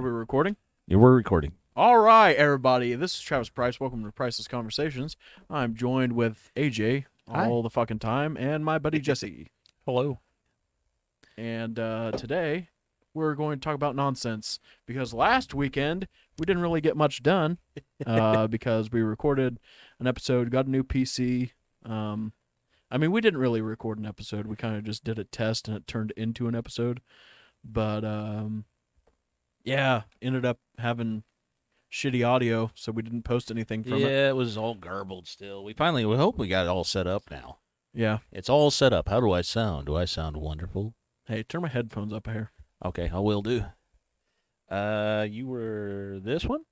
we recording? Yeah, we're recording. All right, everybody. This is Travis Price. Welcome to Priceless Conversations. I'm joined with AJ Hi. all the fucking time and my buddy Jesse. Hello. And today we're going to talk about nonsense because last weekend we didn't really get much done because we recorded an episode, got a new PC. We didn't really record an episode. We kind of just did a test and it turned into an episode. But ended up having shitty audio, so we didn't post anything from it. Yeah, it was all garbled still. We hope we got it all set up now. Yeah. It's all set up. How do I sound? Do I sound wonderful? Hey, turn my headphones up here. Okay, I will do. You were this one?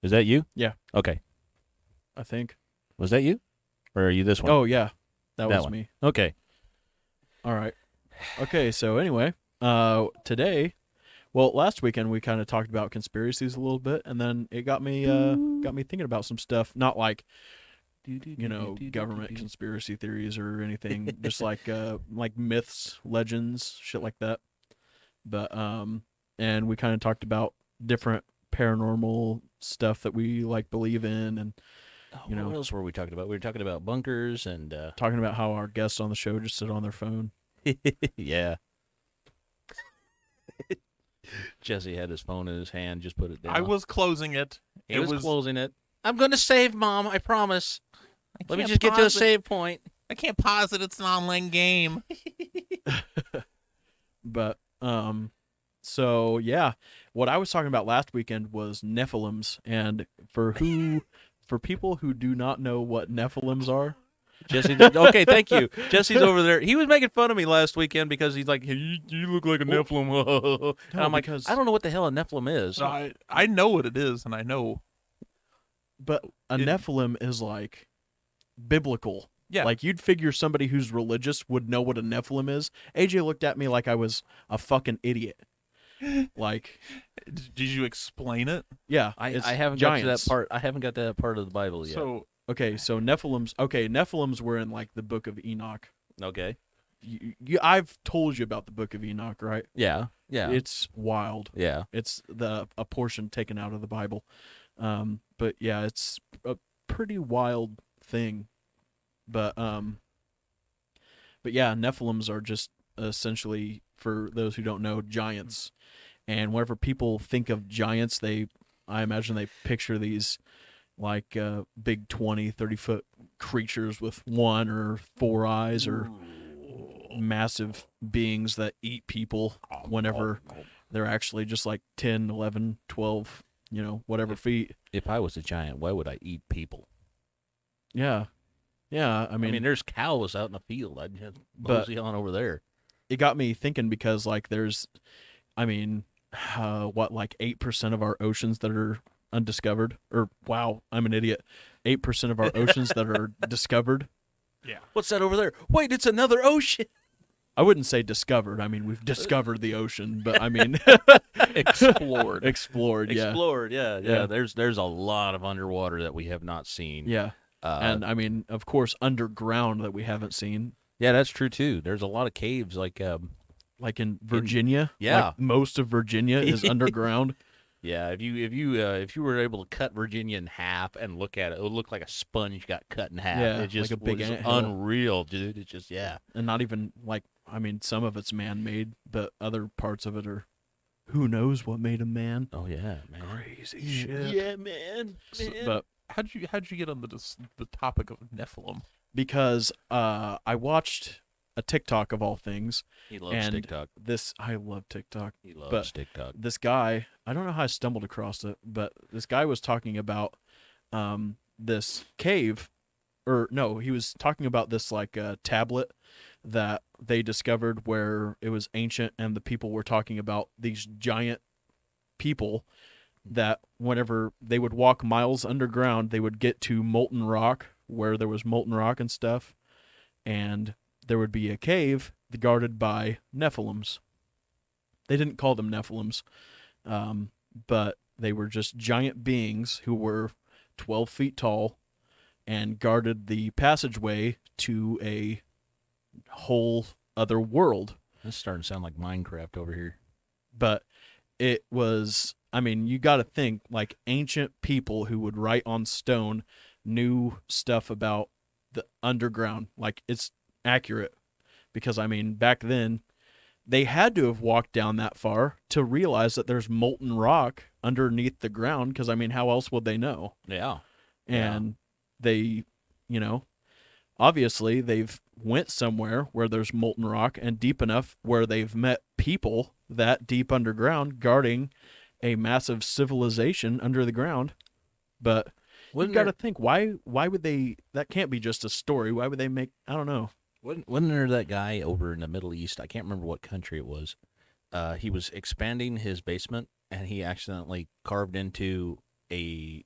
Is that you? Yeah. Okay. I think. Was that you? Or are you this one? Oh, yeah. That was one. me. Okay. All right. Okay, so anyway, today, last weekend we kind of talked about conspiracies a little bit, and then it got me thinking about some stuff, not like, government conspiracy theories or anything, just like myths, legends, shit like that. But and we kind of talked about different paranormal stuff that we believe in, and what else were we talking about? We were talking about bunkers and talking about how our guests on the show just sit on their phone. Yeah. Jesse had his phone in his hand, just put it down. I was closing it. He was closing it. I'm going to save, Mom, I promise. Let me just get to a pause it. save point. I can't pause it. It's an online game. But so yeah, what I was talking about last weekend was Nephilims, and for people who do not know what Nephilims are, Jesse, okay, thank you. Jesse's over there. He was making fun of me last weekend because he's like, hey, you look like a Nephilim. And I'm like, I don't know what the hell a Nephilim is. So I know what it is, and I know. But a Nephilim is like biblical. Yeah. Like you'd figure somebody who's religious would know what a Nephilim is. AJ looked at me like I was a fucking idiot. Like, did you explain it? Yeah, I haven't got to that part. I haven't got to that part of the Bible yet. So so Nephilims. Okay, Nephilims were in the Book of Enoch. Okay. I've told you about the Book of Enoch, right? Yeah. Yeah. It's wild. Yeah. It's a portion taken out of the Bible. But yeah, it's a pretty wild thing. But yeah, Nephilims are just essentially, for those who don't know, giants. And whenever people think of giants, I imagine they picture these big 20, 30-foot creatures with 1 or 4 eyes, or massive beings that eat people whenever they're actually just 10, 11, 12, whatever feet. If I was a giant, why would I eat people? Yeah. Yeah, I mean there's cows out in the field. I'd just mosey on over there. It got me thinking because there's, 8% of our oceans that are undiscovered, or wow, I'm an idiot. 8% of our oceans that are discovered. Yeah. What's that over there? Wait, it's another ocean. I wouldn't say discovered. We've discovered the ocean, but explored. Explored, yeah. Explored, yeah. There's a lot of underwater that we have not seen. Yeah. And of course, underground that we haven't seen. Yeah, that's true too. There's a lot of caves like in Virginia. Yeah. Most of Virginia is underground. Yeah, if you were able to cut Virginia in half and look at it, it would look like a sponge got cut in half. Yeah, it just like a big was anthill. Unreal, dude. It's just And not even some of it's man-made, but other parts of it are, who knows what made a man. Oh yeah, man. Crazy shit. Yeah, man. But How'd you get on the topic of Nephilim? because I watched a TikTok of all things. He loves and TikTok. I love TikTok. He loves TikTok. This guy, I don't know how I stumbled across it, but this guy was talking about this cave, or no, he was talking about this tablet that they discovered where it was ancient, and the people were talking about these giant people that whenever they would walk miles underground, they would get to molten rock, where there was molten rock and stuff, and there would be a cave guarded by Nephilims. They didn't call them Nephilims, but they were just giant beings who were 12 feet tall and guarded the passageway to a whole other world. This is starting to sound like Minecraft over here. But it was, I mean, you got to think like ancient people who would write on stone knew stuff about the underground. Like it's accurate because I mean, back then they had to have walked down that far to realize that there's molten rock underneath the ground because I mean, how else would they know? Yeah. And they, you know, obviously they've went somewhere where there's molten rock and deep enough where they've met people that deep underground guarding a massive civilization under the ground. But you got to think, why would they, that can't be just a story. Why would they make, I don't know. Wasn't there that guy over in the Middle East? I can't remember what country it was. He was expanding his basement, and he accidentally carved into a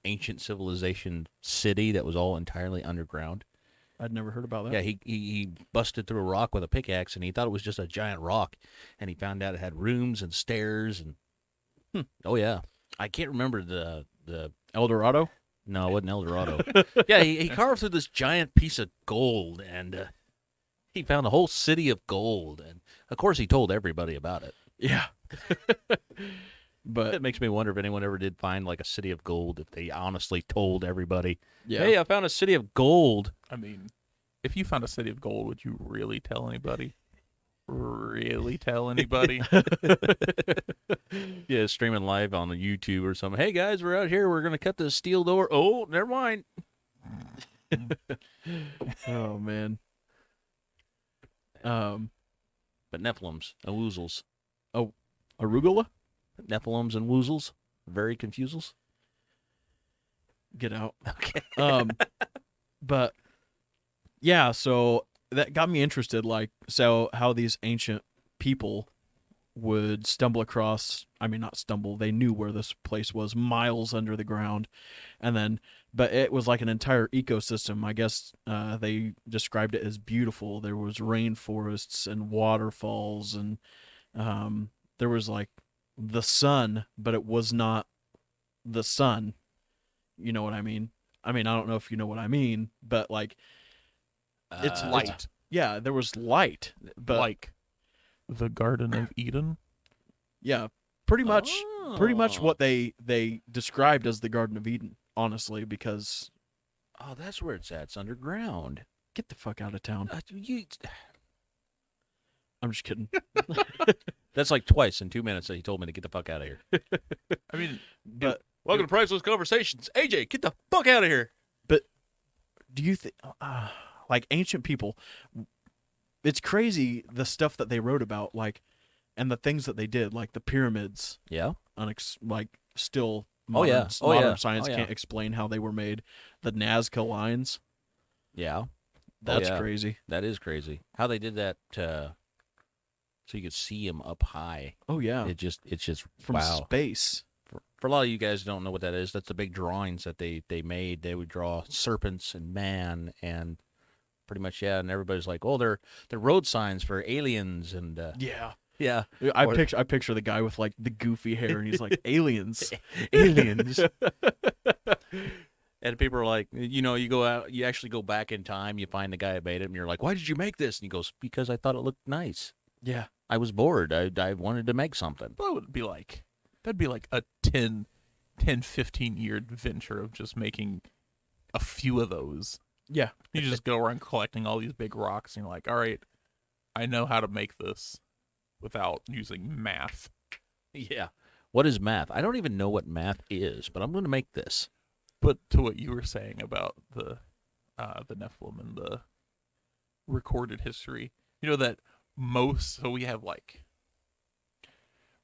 ancient civilization city that was all entirely underground. I'd never heard about that. Yeah, he busted through a rock with a pickaxe, and he thought it was just a giant rock, and he found out it had rooms and stairs and oh yeah, I can't remember the El Dorado? No, it wasn't El Dorado. Yeah, he carved through this giant piece of gold, and he found a whole city of gold, and of course he told everybody about it. Yeah. But it makes me wonder if anyone ever did find like a city of gold, if they honestly told everybody, yeah. "Hey, I found a city of gold." I mean, if you found a city of gold, would you really tell anybody? Really tell anybody? Yeah, streaming live on the YouTube or something. Hey guys, we're out here. We're gonna cut this steel door. Oh, never mind. Oh man. But Nephilims and Woozles. Oh, arugula? Nephilims and Woozles. Very confusals. Get out. Okay. But yeah, so that got me interested, like, so how these ancient people would stumble across, I mean, not stumble, they knew where this place was miles under the ground. And then, but it was like an entire ecosystem. I guess they described it as beautiful. There was rainforests and waterfalls, and there was like the sun, but it was not the sun. You know what I mean? I mean, I don't know if you know what I mean, but like, it's light. Yeah, there was light, but Like the Garden of Eden. yeah, pretty much what they described as the Garden of Eden, honestly, because Oh, that's where it's at. It's underground. get the fuck out of town. I'm just kidding. That's like twice in 2 minutes that he told me to get the fuck out of here. I mean, But Welcome to Priceless Conversations. AJ, get the fuck out of here. do you think, like ancient people, it's crazy the stuff that they wrote about, like, and the things that they did, like the pyramids, Yeah. like still Oh, modern, yeah. Oh, modern yeah. science Oh, yeah. can't explain how they were made. The Nazca lines, Yeah. that's yeah. crazy. That is crazy. How they did that so you could see him up high. Oh yeah, It's just from wow. space. For a lot of you guys who don't know what that is, that's the big drawings that they made. They would draw serpents and man and pretty much, yeah, and everybody's like, "Oh, they're road signs for aliens," and Yeah. yeah, I Or- picture the guy with like the goofy hair, and he's like aliens. aliens. And people are like, you go out, you actually go back in time, you find the guy that made it, and you're like, "Why did you make this?" And he goes, "Because I thought it looked nice. Yeah, I was bored. I wanted to make something." that'd be like a 15-year adventure of just making a few of those. yeah. You just go around collecting all these big rocks, and you're like, all right, I know how to make this without using math. Yeah. What is math? I don't even know what math is, but I'm going to make this. But to what you were saying about the Nephilim and the recorded history, you know that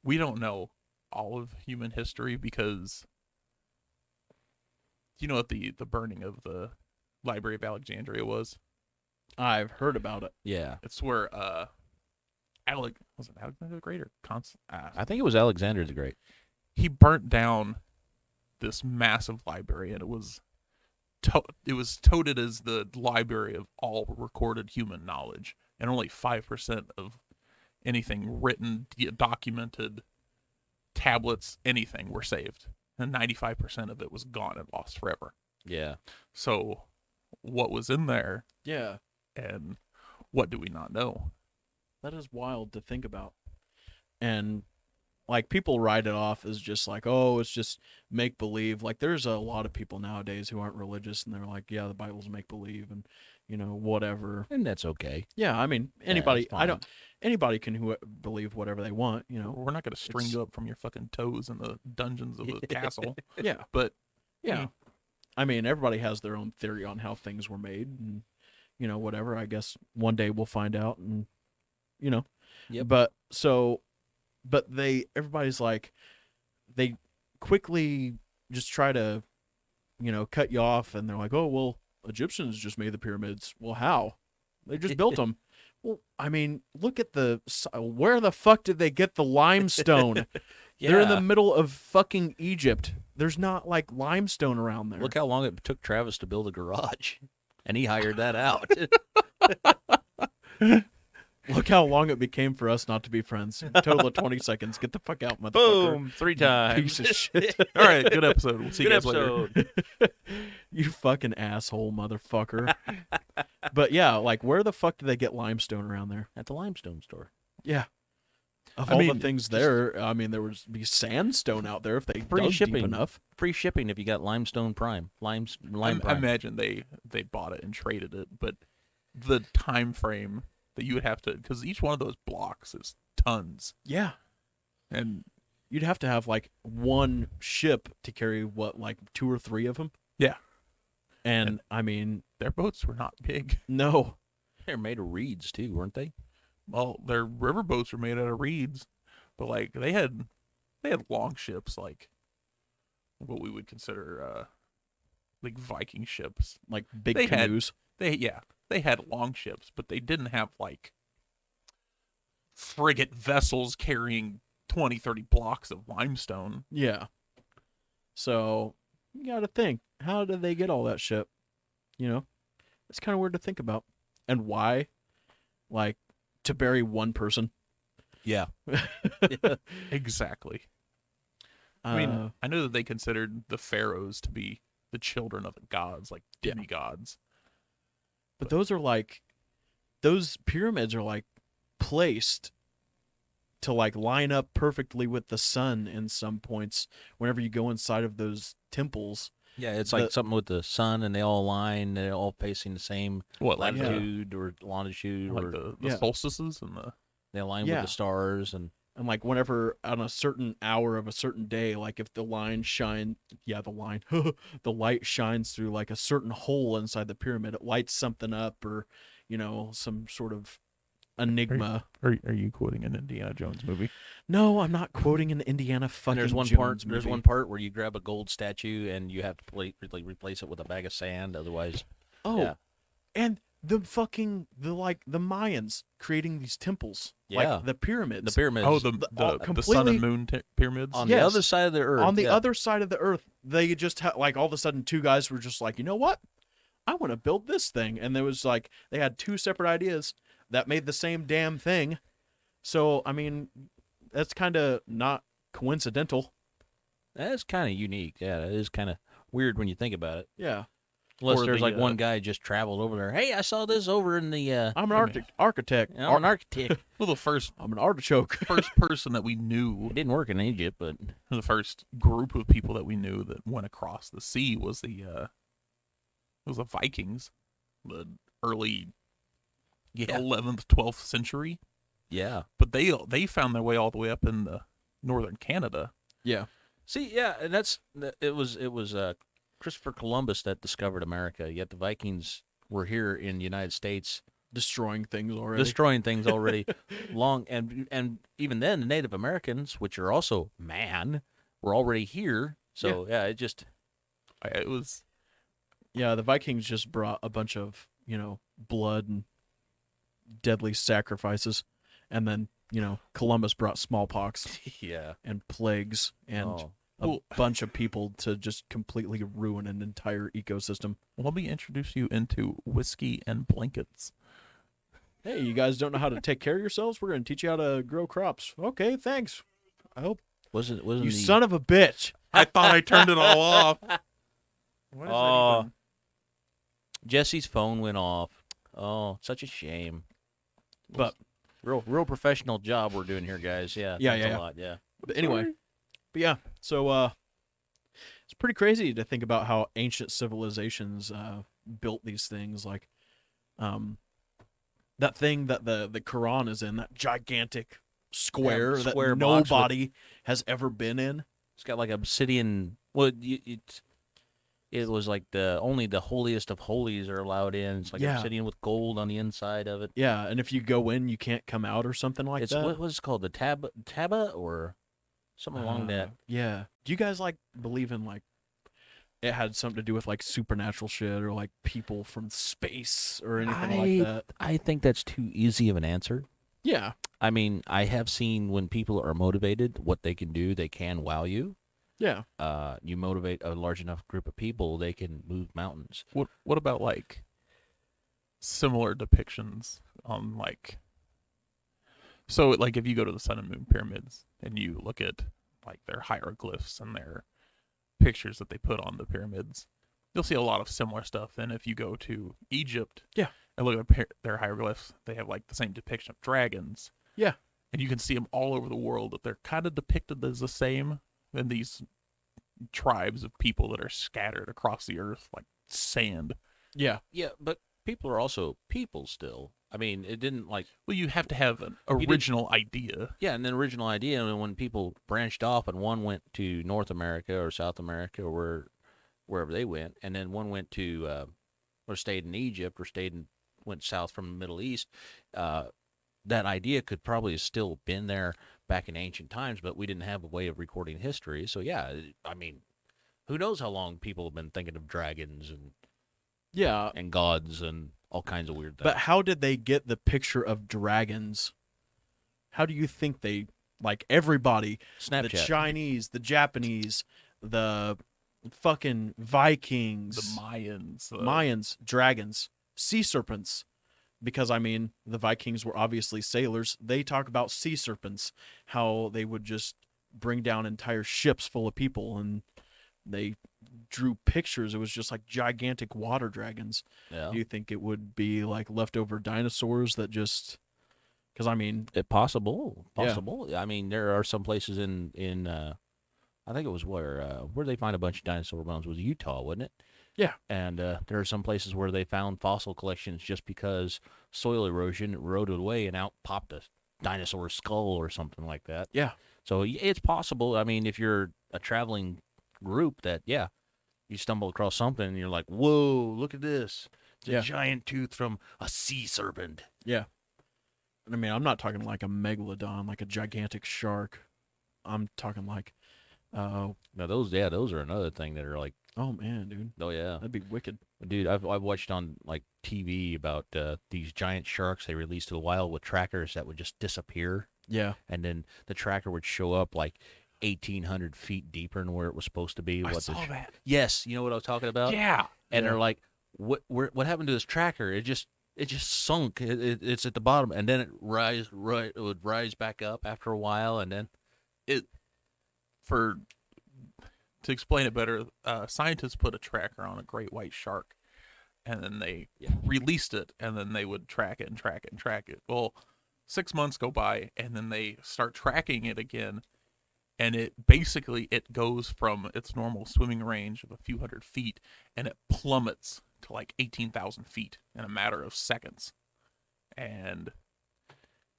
we don't know all of human history because you know what the burning of the Library of Alexandria was? I've heard about it. Yeah. It's where was it Alexander the Great or I think it was Alexander the Great. he burnt down this massive library, and it was touted as the library of all recorded human knowledge, and only 5% of anything written, documented, tablets, anything were saved, and 95% of it was gone and lost forever. Yeah. So what was in there, Yeah, and what do we not know? that is wild to think about. And like people write it off as just like, oh, it's just make believe. Like there's a lot of people nowadays who aren't religious and they're like, yeah, the Bible's make believe and whatever. And that's okay. Yeah, I mean Yeah, anybody. it's I fine. don't. Anybody can believe whatever they want. We're not going to string It's- you up from your fucking toes in the dungeons of the castle. Yeah, But yeah. I mean everybody has their own theory on how things were made and whatever. I guess one day we'll find out and Yep. But everybody's like, they quickly just try to, cut you off, and they're like, oh well, Egyptians just made the pyramids. Well, how? They just built them. Well, I mean, look at where the fuck did they get the limestone? They're in the middle of fucking Egypt. There's not like limestone around there. Look how long it took Travis to build a garage, and he hired that out. Look how long it became for us not to be friends. Total of 20 seconds. Get the fuck out, motherfucker. Boom! 3 times. Piece of shit. all right, good episode. We'll see you Good guys later. episode. You fucking asshole, motherfucker. But yeah, like where the fuck did they get limestone around there? At the limestone store. Yeah. Of I all mean, the things there, I mean, there would be sandstone out there if they Free dug deep shipping. enough. Free shipping if you got limestone prime. Lime I prime. imagine they bought it and traded it, but the time frame that you would have to, because each one of those blocks is tons, Yeah. and You'd have to have like one ship to carry like 2 or 3 of them. yeah, And I mean, their boats were not big. no. They're made of reeds too, weren't they? Well, their river boats were made out of reeds, but like they had long ships, like what we would consider like Viking ships. Like big They had- canoes. They had long ships, but they didn't have like frigate vessels carrying 20, 30 blocks of limestone. Yeah. So you got to think, how did they get all that shit? It's kind of weird to think about. And why? Like, to bury one person. Yeah. Exactly. I mean, I know that they considered the pharaohs to be the children of the gods, like Yeah. demigods. but those pyramids are like placed to like line up perfectly with the sun in some points whenever you go inside of those temples. Yeah, it's like The- something with the sun, and they all align. They're all facing the same What, like latitude or longitude, like or the Yeah. solstices and the they align Yeah. with the stars. And And like whenever on a certain hour of a certain day, like if the light shines through like a certain hole inside the pyramid, it lights something up, or some sort of enigma. Are you quoting an Indiana Jones movie? No, I'm not quoting an Indiana fucking there's one Jones part. There's movie. one part where you grab a gold statue and you have to replace it with a bag of sand. Otherwise, Oh, yeah. and the Mayans creating these temples, Yeah. like the pyramids. the pyramids. Oh, the all sun and completely- moon pyramids. on Yes. the other side of the earth. on the yeah. other side of the earth, they just like all of a sudden 2 guys were just like, you know what? I want to build this thing, and there was like they had 2 separate ideas that made the same damn thing. So I mean, that's kind of not coincidental. That's kind of unique. Yeah, it is kind of weird when you think about it. Yeah, Unless Or there's the, like one guy just traveled over there. Hey, I saw this over in the. I'm an architect. I'm an architect. Well, the first I'm an artichoke. person that we knew, It didn't work in Egypt, but the first group of people that we knew that went across the sea was the Vikings, the early yeah, 11th, 12th century. yeah. But they found their way all the way up in the northern Canada. Yeah, See, yeah, and it was Christopher Columbus that discovered America. Yet the Vikings were here in the United States, destroying things already. destroying things already long, and even then the Native Americans, which are also man, were already here. So yeah, it just It was Yeah, the Vikings just brought a bunch of, blood and deadly sacrifices. And then, Columbus brought smallpox yeah. and plagues and Oh. a Well- bunch of people to just completely ruin an entire ecosystem. let me introduce you into whiskey and blankets. Hey, you guys don't know how to take care of yourselves? We're going to teach you how to grow crops. Okay, thanks. I hope. Wasn't You the, son of a bitch. I thought I turned it all off. What is that Oh. even? Jesse's phone went off. Oh, such a shame. But real professional job we're doing here, guys. Yeah. Yeah, thanks yeah, a lot. Yeah. But anyway, but yeah, so it's pretty crazy to think about how ancient civilizations built these things. Like um, that thing that the Quran is in, that gigantic square that square box with- nobody has ever been in. It's got like obsidian. Well, it was like only the holiest of holies are allowed in. It's like Yeah. obsidian with gold on the inside of it. Yeah, and if you go in, you can't come out or something like It's that. what was it called? The Taba or something along that. Yeah. Do you guys like believe in like it had something to do with like supernatural shit or like people from space or anything like that? I think that's too easy of an answer. Yeah. I mean, I have seen when people are motivated, what they can do, they can wow you. Yeah. You motivate a large enough group of people, they can move mountains. What about like similar depictions on like, so like if you go to the Sun and Moon pyramids and you look at like their hieroglyphs and their pictures that they put on the pyramids, you'll see a lot of similar stuff. And if you go to Egypt, Yeah. and look at their hieroglyphs, they have like the same depiction of dragons. Yeah. And you can see them all over the world, that they're kind of depicted as the same in these tribes of people that are scattered across the earth like sand. Yeah. Yeah, but people are also people still. I mean, it didn't like Well, you have to have an didn't- original idea. yeah, and an original idea. And when people branched off, and one went to North America or South America or wherever they went, and then one went to or stayed in Egypt or went south from the Middle East. That idea could probably have still been there back in ancient times, but we didn't have a way of recording history. So yeah, I mean, who knows how long people have been thinking of dragons Yeah. and gods and all kinds of weird things. But how did they get the picture of dragons? How do you think they like everybody, Snapchat. the Chinese, the Japanese, the fucking Vikings, The Mayans. Mayans, dragons, sea serpents. Because, I mean, the Vikings were obviously sailors. They talk about sea serpents, how they would just bring down entire ships full of people, and they drew pictures. It was just like gigantic water dragons. Yeah. Do you think it would be like leftover dinosaurs that just... Because, I mean... Possible. Yeah. I mean, there are some places in I think it was where they find a bunch of dinosaur bones was Utah, wasn't it? Yeah. And there are some places where they found fossil collections just because soil erosion eroded away and out popped a dinosaur skull or something like that. Yeah. So it's possible. I mean, if you're a traveling group that, yeah, you stumble across something and you're like, whoa, look at this. It's Yeah. a giant tooth from a sea serpent. Yeah. I mean, I'm not talking like a megalodon, like a gigantic shark. I'm talking like... Now, those are another thing that are like, oh, man, dude. oh, yeah. That'd be wicked. Dude, I've watched on like TV about these giant sharks they released to the wild with trackers that would just disappear, Yeah. and then the tracker would show up like 1,800 feet deeper than where it was supposed to be. I What saw the that. Yes, you know what I was talking about. Yeah. And Yeah. they're like, what happened to this tracker? It just sunk. It's at the bottom, and then it would rise back up after a while, and then To explain it better, scientists put a tracker on a great white shark, and then they released it, and then they would track it and track it and track it. Well, 6 months go by, and then they start tracking it again, and it goes from its normal swimming range of a few hundred feet, and it plummets to like 18,000 feet in a matter of seconds. And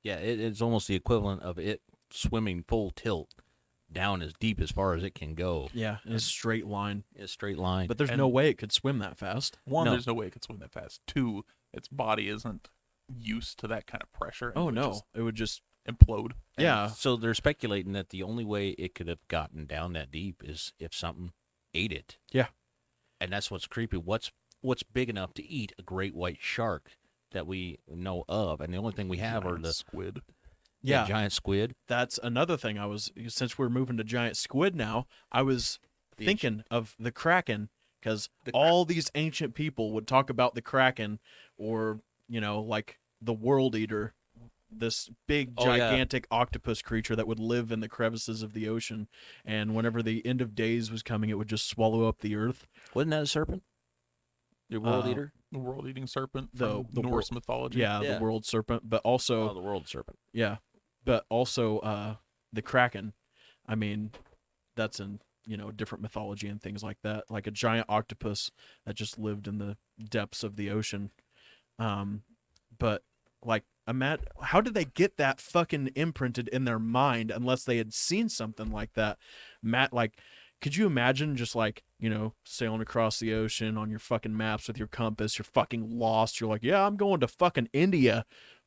yeah, it's almost the equivalent of it swimming full tilt down as deep as far as it can go Yeah, in a straight line. in a straight line. But there's And- no way it could swim that fast. one, No. there's no way it could swim that fast. Two, its body isn't used to that kind of pressure. and Oh, it would no. just It would just... implode. And Yeah. so they're speculating that the only way it could have gotten down that deep is if something ate it. Yeah. And that's what's creepy. What's big enough to eat a great white shark that we know of? And the only thing we have are Giant the squid. Yeah. giant squid. That's another thing since we're moving to giant squid now, I was The thinking of the Kraken, because all these ancient people would talk about the Kraken, or, like the World Eater, this big, Oh, yeah. gigantic octopus creature that would live in the crevices of the ocean. And whenever the end of days was coming, it would just swallow up the earth. Wasn't that a serpent? The world Uh, eater? The world-eating serpent The- from the Norse mythology. Yeah, Yeah. the world serpent, but also... Oh, the world serpent. Yeah, but also the Kraken. I mean, that's in, different mythology and things like that. Like a giant octopus that just lived in the depths of the ocean. But like, how did they get that fucking imprinted in their mind unless they had seen something like that? Like, could you imagine just like, sailing across the ocean on your fucking maps with your compass? You're fucking lost. You're like, yeah, I'm going to fucking India.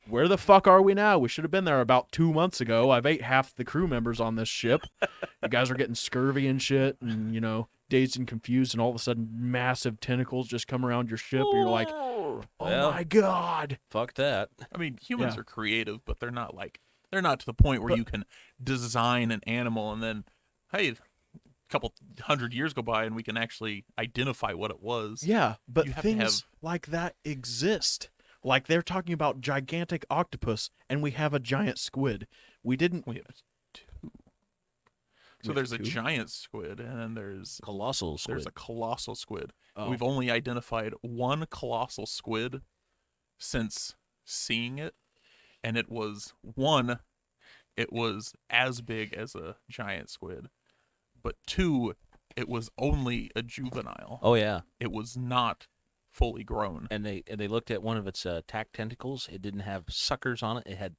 Where the fuck are we now? We should have been there about 2 months ago. I've ate half the crew members on this ship. You guys are getting scurvy and shit, and dazed and confused, and all of a sudden massive tentacles just come around your ship, and you're like, oh Well, my god. fuck that. I mean, humans Yeah. are creative, but they're not to the point where you can design an animal and then, hey, a couple hundred years go by and we can actually identify what it was. Yeah, but You have to things have- like that exist. Like they're talking about gigantic octopus, and we have a giant squid. We didn't. We have two. We So have there's a two? giant squid, and then there's Colossal squid. a colossal squid. Oh. We've only identified one colossal squid since seeing it, and it was as big as a giant squid, but two, it was only a juvenile. Oh yeah, It was not fully grown. and they looked at one of its tentacles. It didn't have suckers on it. It had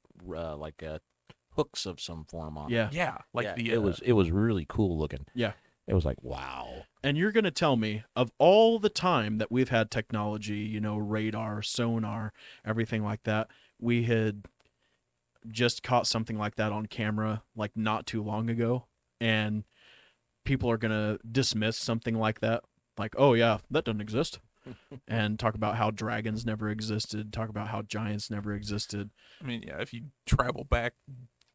hooks of some form on it. Yeah. Yeah, like Yeah, it was really cool looking. Yeah. It was like, wow. And you're going to tell me, of all the time that we've had technology, radar, sonar, everything like that, we had just caught something like that on camera, like not too long ago, and people are going to dismiss something like that. Like, oh, yeah, that doesn't exist. And talk about how dragons never existed, talk about how giants never existed. I mean, yeah, if you travel back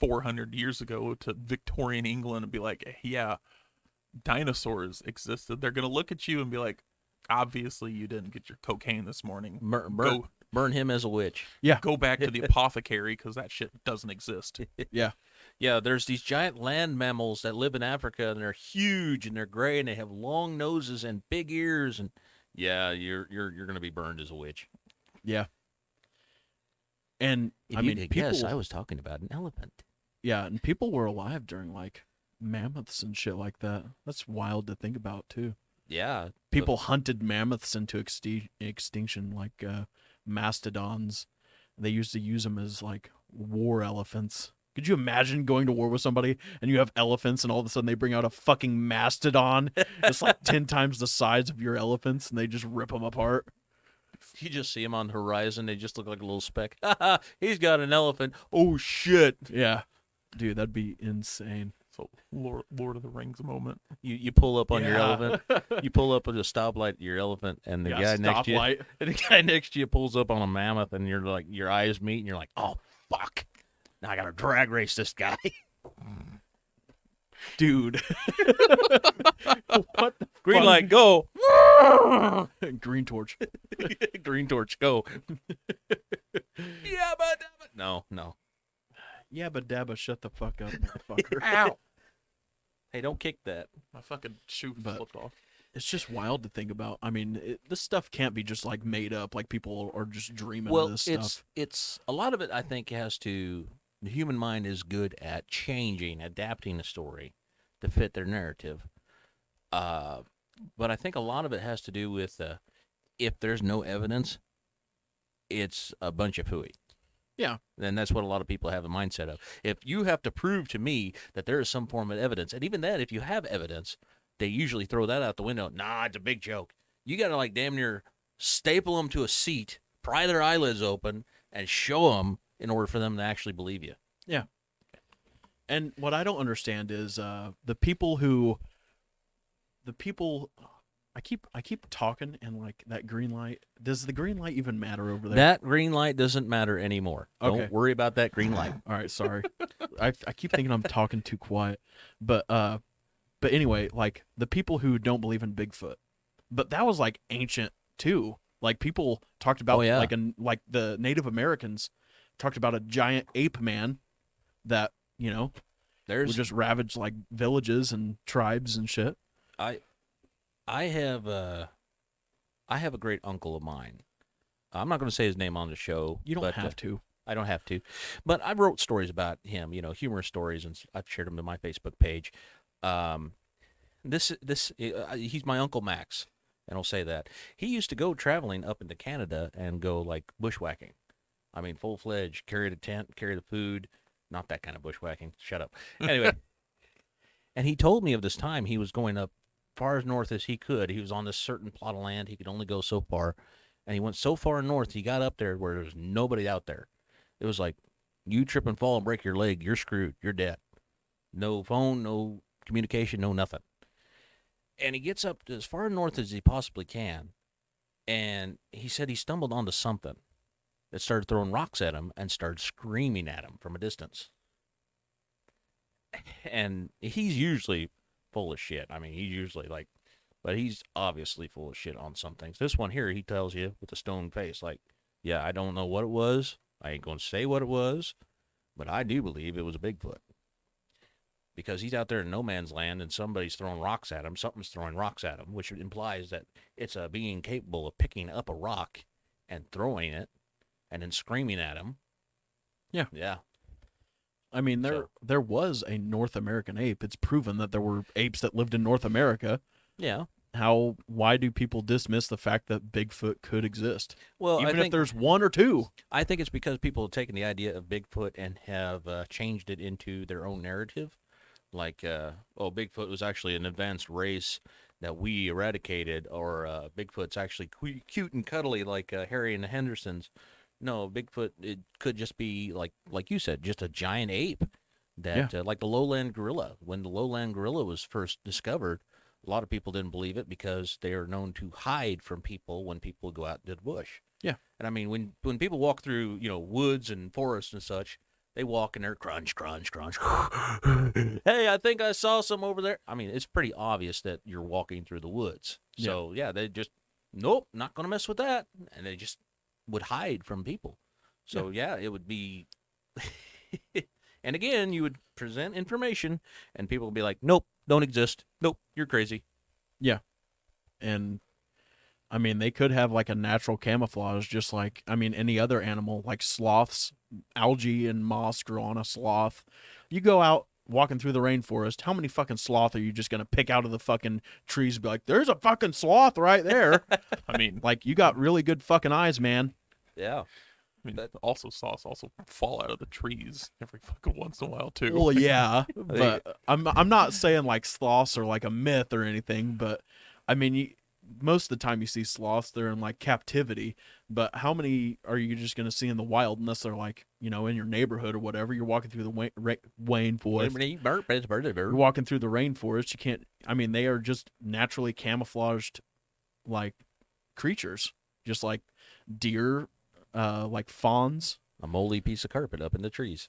400 years ago to Victorian England and be like, yeah, dinosaurs existed, they're going to look at you and be like, obviously you didn't get your cocaine this morning. Burn him as a witch. Go back to the apothecary because that shit doesn't exist. Yeah. Yeah, there's these giant land mammals that live in Africa, and they're huge, and they're gray, and they have long noses and big ears, and yeah, you're gonna be burned as a witch. Yeah. And If I you'd mean, have people, guessed, I was talking about an elephant. yeah, and people were alive during like mammoths and shit like that. That's wild to think about too. Yeah, People hunted mammoths into extinction, like mastodons. They used to use them as like war elephants. Could you imagine going to war with somebody and you have elephants, and all of a sudden they bring out a fucking mastodon? It's like 10 times the size of your elephants, and they just rip them apart. you just see them on the horizon. They just look like a little speck. He's got an elephant. Oh shit! Yeah, dude, that'd be insane. So Lord of the Rings moment. You pull up on your Yeah. elephant. You pull up at a stoplight, your elephant, and the Yeah, guy next to you. stoplight. And the guy next to you pulls up on a mammoth, and you're like, your eyes meet, and you're like, oh fuck! Now I gotta drag race this guy. Dude. What the Green fuck? light, go. Green torch. Green torch, go. Yeah, but no. Yabba dabba, shut the fuck up, motherfucker. Ow! Hey, don't kick that. My fucking shoe But- flipped off. It's just wild to think about. I mean, this stuff can't be just like made up. Like people are just dreaming Well, of this stuff. it's a lot of it. I think has to. The human mind is good at changing, adapting a story to fit their narrative. But I think a lot of it has to do with if there's no evidence, it's a bunch of hooey. Yeah. And that's what a lot of people have a mindset of. If you have to prove to me that there is some form of evidence, and even that, if you have evidence, they usually throw that out the window. Nah, it's a big joke. You got to like damn near staple them to a seat, pry their eyelids open, and show them in order for them to actually believe you. And what I don't understand is the people. I keep talking, and like that green light. Does the green light even matter over there? That green light doesn't matter anymore. Okay. Don't worry about that green light. All right, sorry. I keep thinking I'm talking too quiet, but anyway, like the people who don't believe in Bigfoot, but that was like ancient too. Like people talked about Oh, yeah. like the Native Americans talked about a giant ape man that would There's just ravage like villages and tribes and shit. I have a great uncle of mine. I'm not going to say his name on the show. You don't but, have to. I don't have to, but I wrote stories about him. Humorous stories, and I've shared them to my Facebook page. Um, he's my Uncle Max, and I'll say that he used to go traveling up into Canada and go like bushwhacking. I mean, full fledged, carry the tent, carry the food, not that kind of bushwhacking. Shut up. Anyway, and he told me of this time he was going up far as north as he could. He was on this certain plot of land. He could only go so far, and he went so far north. He got up there where there was nobody out there. It was like, you trip and fall and break your leg, you're screwed. You're dead. No phone, no communication, no nothing. And he gets up as far north as he possibly can, and he said he stumbled onto something that started throwing rocks at him and started screaming at him from a distance. And he's usually full of shit. I mean, he's usually like, but he's obviously full of shit on some things. This one here, he tells you with a stone face, like, yeah, I don't know what it was. I ain't going to say what it was, but I do believe it was a Bigfoot. Because he's out there in no man's land and somebody's throwing rocks at him. Something's throwing rocks at him, which implies that it's a being capable of picking up a rock and throwing it and then screaming at him. Yeah. Yeah. I mean, there was a North American ape. It's proven that there were apes that lived in North America. Yeah. Why do people dismiss the fact that Bigfoot could exist? Well, Even I think if there's one or two. I think it's because people have taken the idea of Bigfoot and have changed it into their own narrative. Like, Bigfoot was actually an advanced race that we eradicated, or Bigfoot's actually cute and cuddly like Harry and the Hendersons. No, Bigfoot, it could just be, like you said, just a giant ape that, like the lowland gorilla. When the lowland gorilla was first discovered, a lot of people didn't believe it because they are known to hide from people when people go out into the bush. Yeah. And I mean, when people walk through, woods and forests and such, they walk in there, crunch, crunch, crunch. Hey, I think I saw some over there. I mean, it's pretty obvious that you're walking through the woods. So, yeah, they just, nope, not going to mess with that. And they just would hide from people. So, yeah, it would be. And again, you would present information, and people would be like, nope, don't exist. Nope, you're crazy. Yeah. And I mean, they could have like a natural camouflage, just like, I mean, any other animal, like sloths, algae and moss grow on a sloth. You go out walking through the rainforest, how many fucking sloth are you just going to pick out of the fucking trees and be like, there's a fucking sloth right there? I mean, Like, you got really good fucking eyes, man. Yeah. I mean, also sloths also fall out of the trees every fucking once in a while too. Well, yeah, but I'm not saying like sloths are like a myth or anything, but I mean, most of the time you see sloths, they're in like captivity, but how many are you just going to see in the wild unless they're like, in your neighborhood or whatever? You're walking through the rainforest. You're walking through the rainforest. You can't, I mean, they are just naturally camouflaged like creatures, just like deer, like fawns. A moldy piece of carpet up in the trees.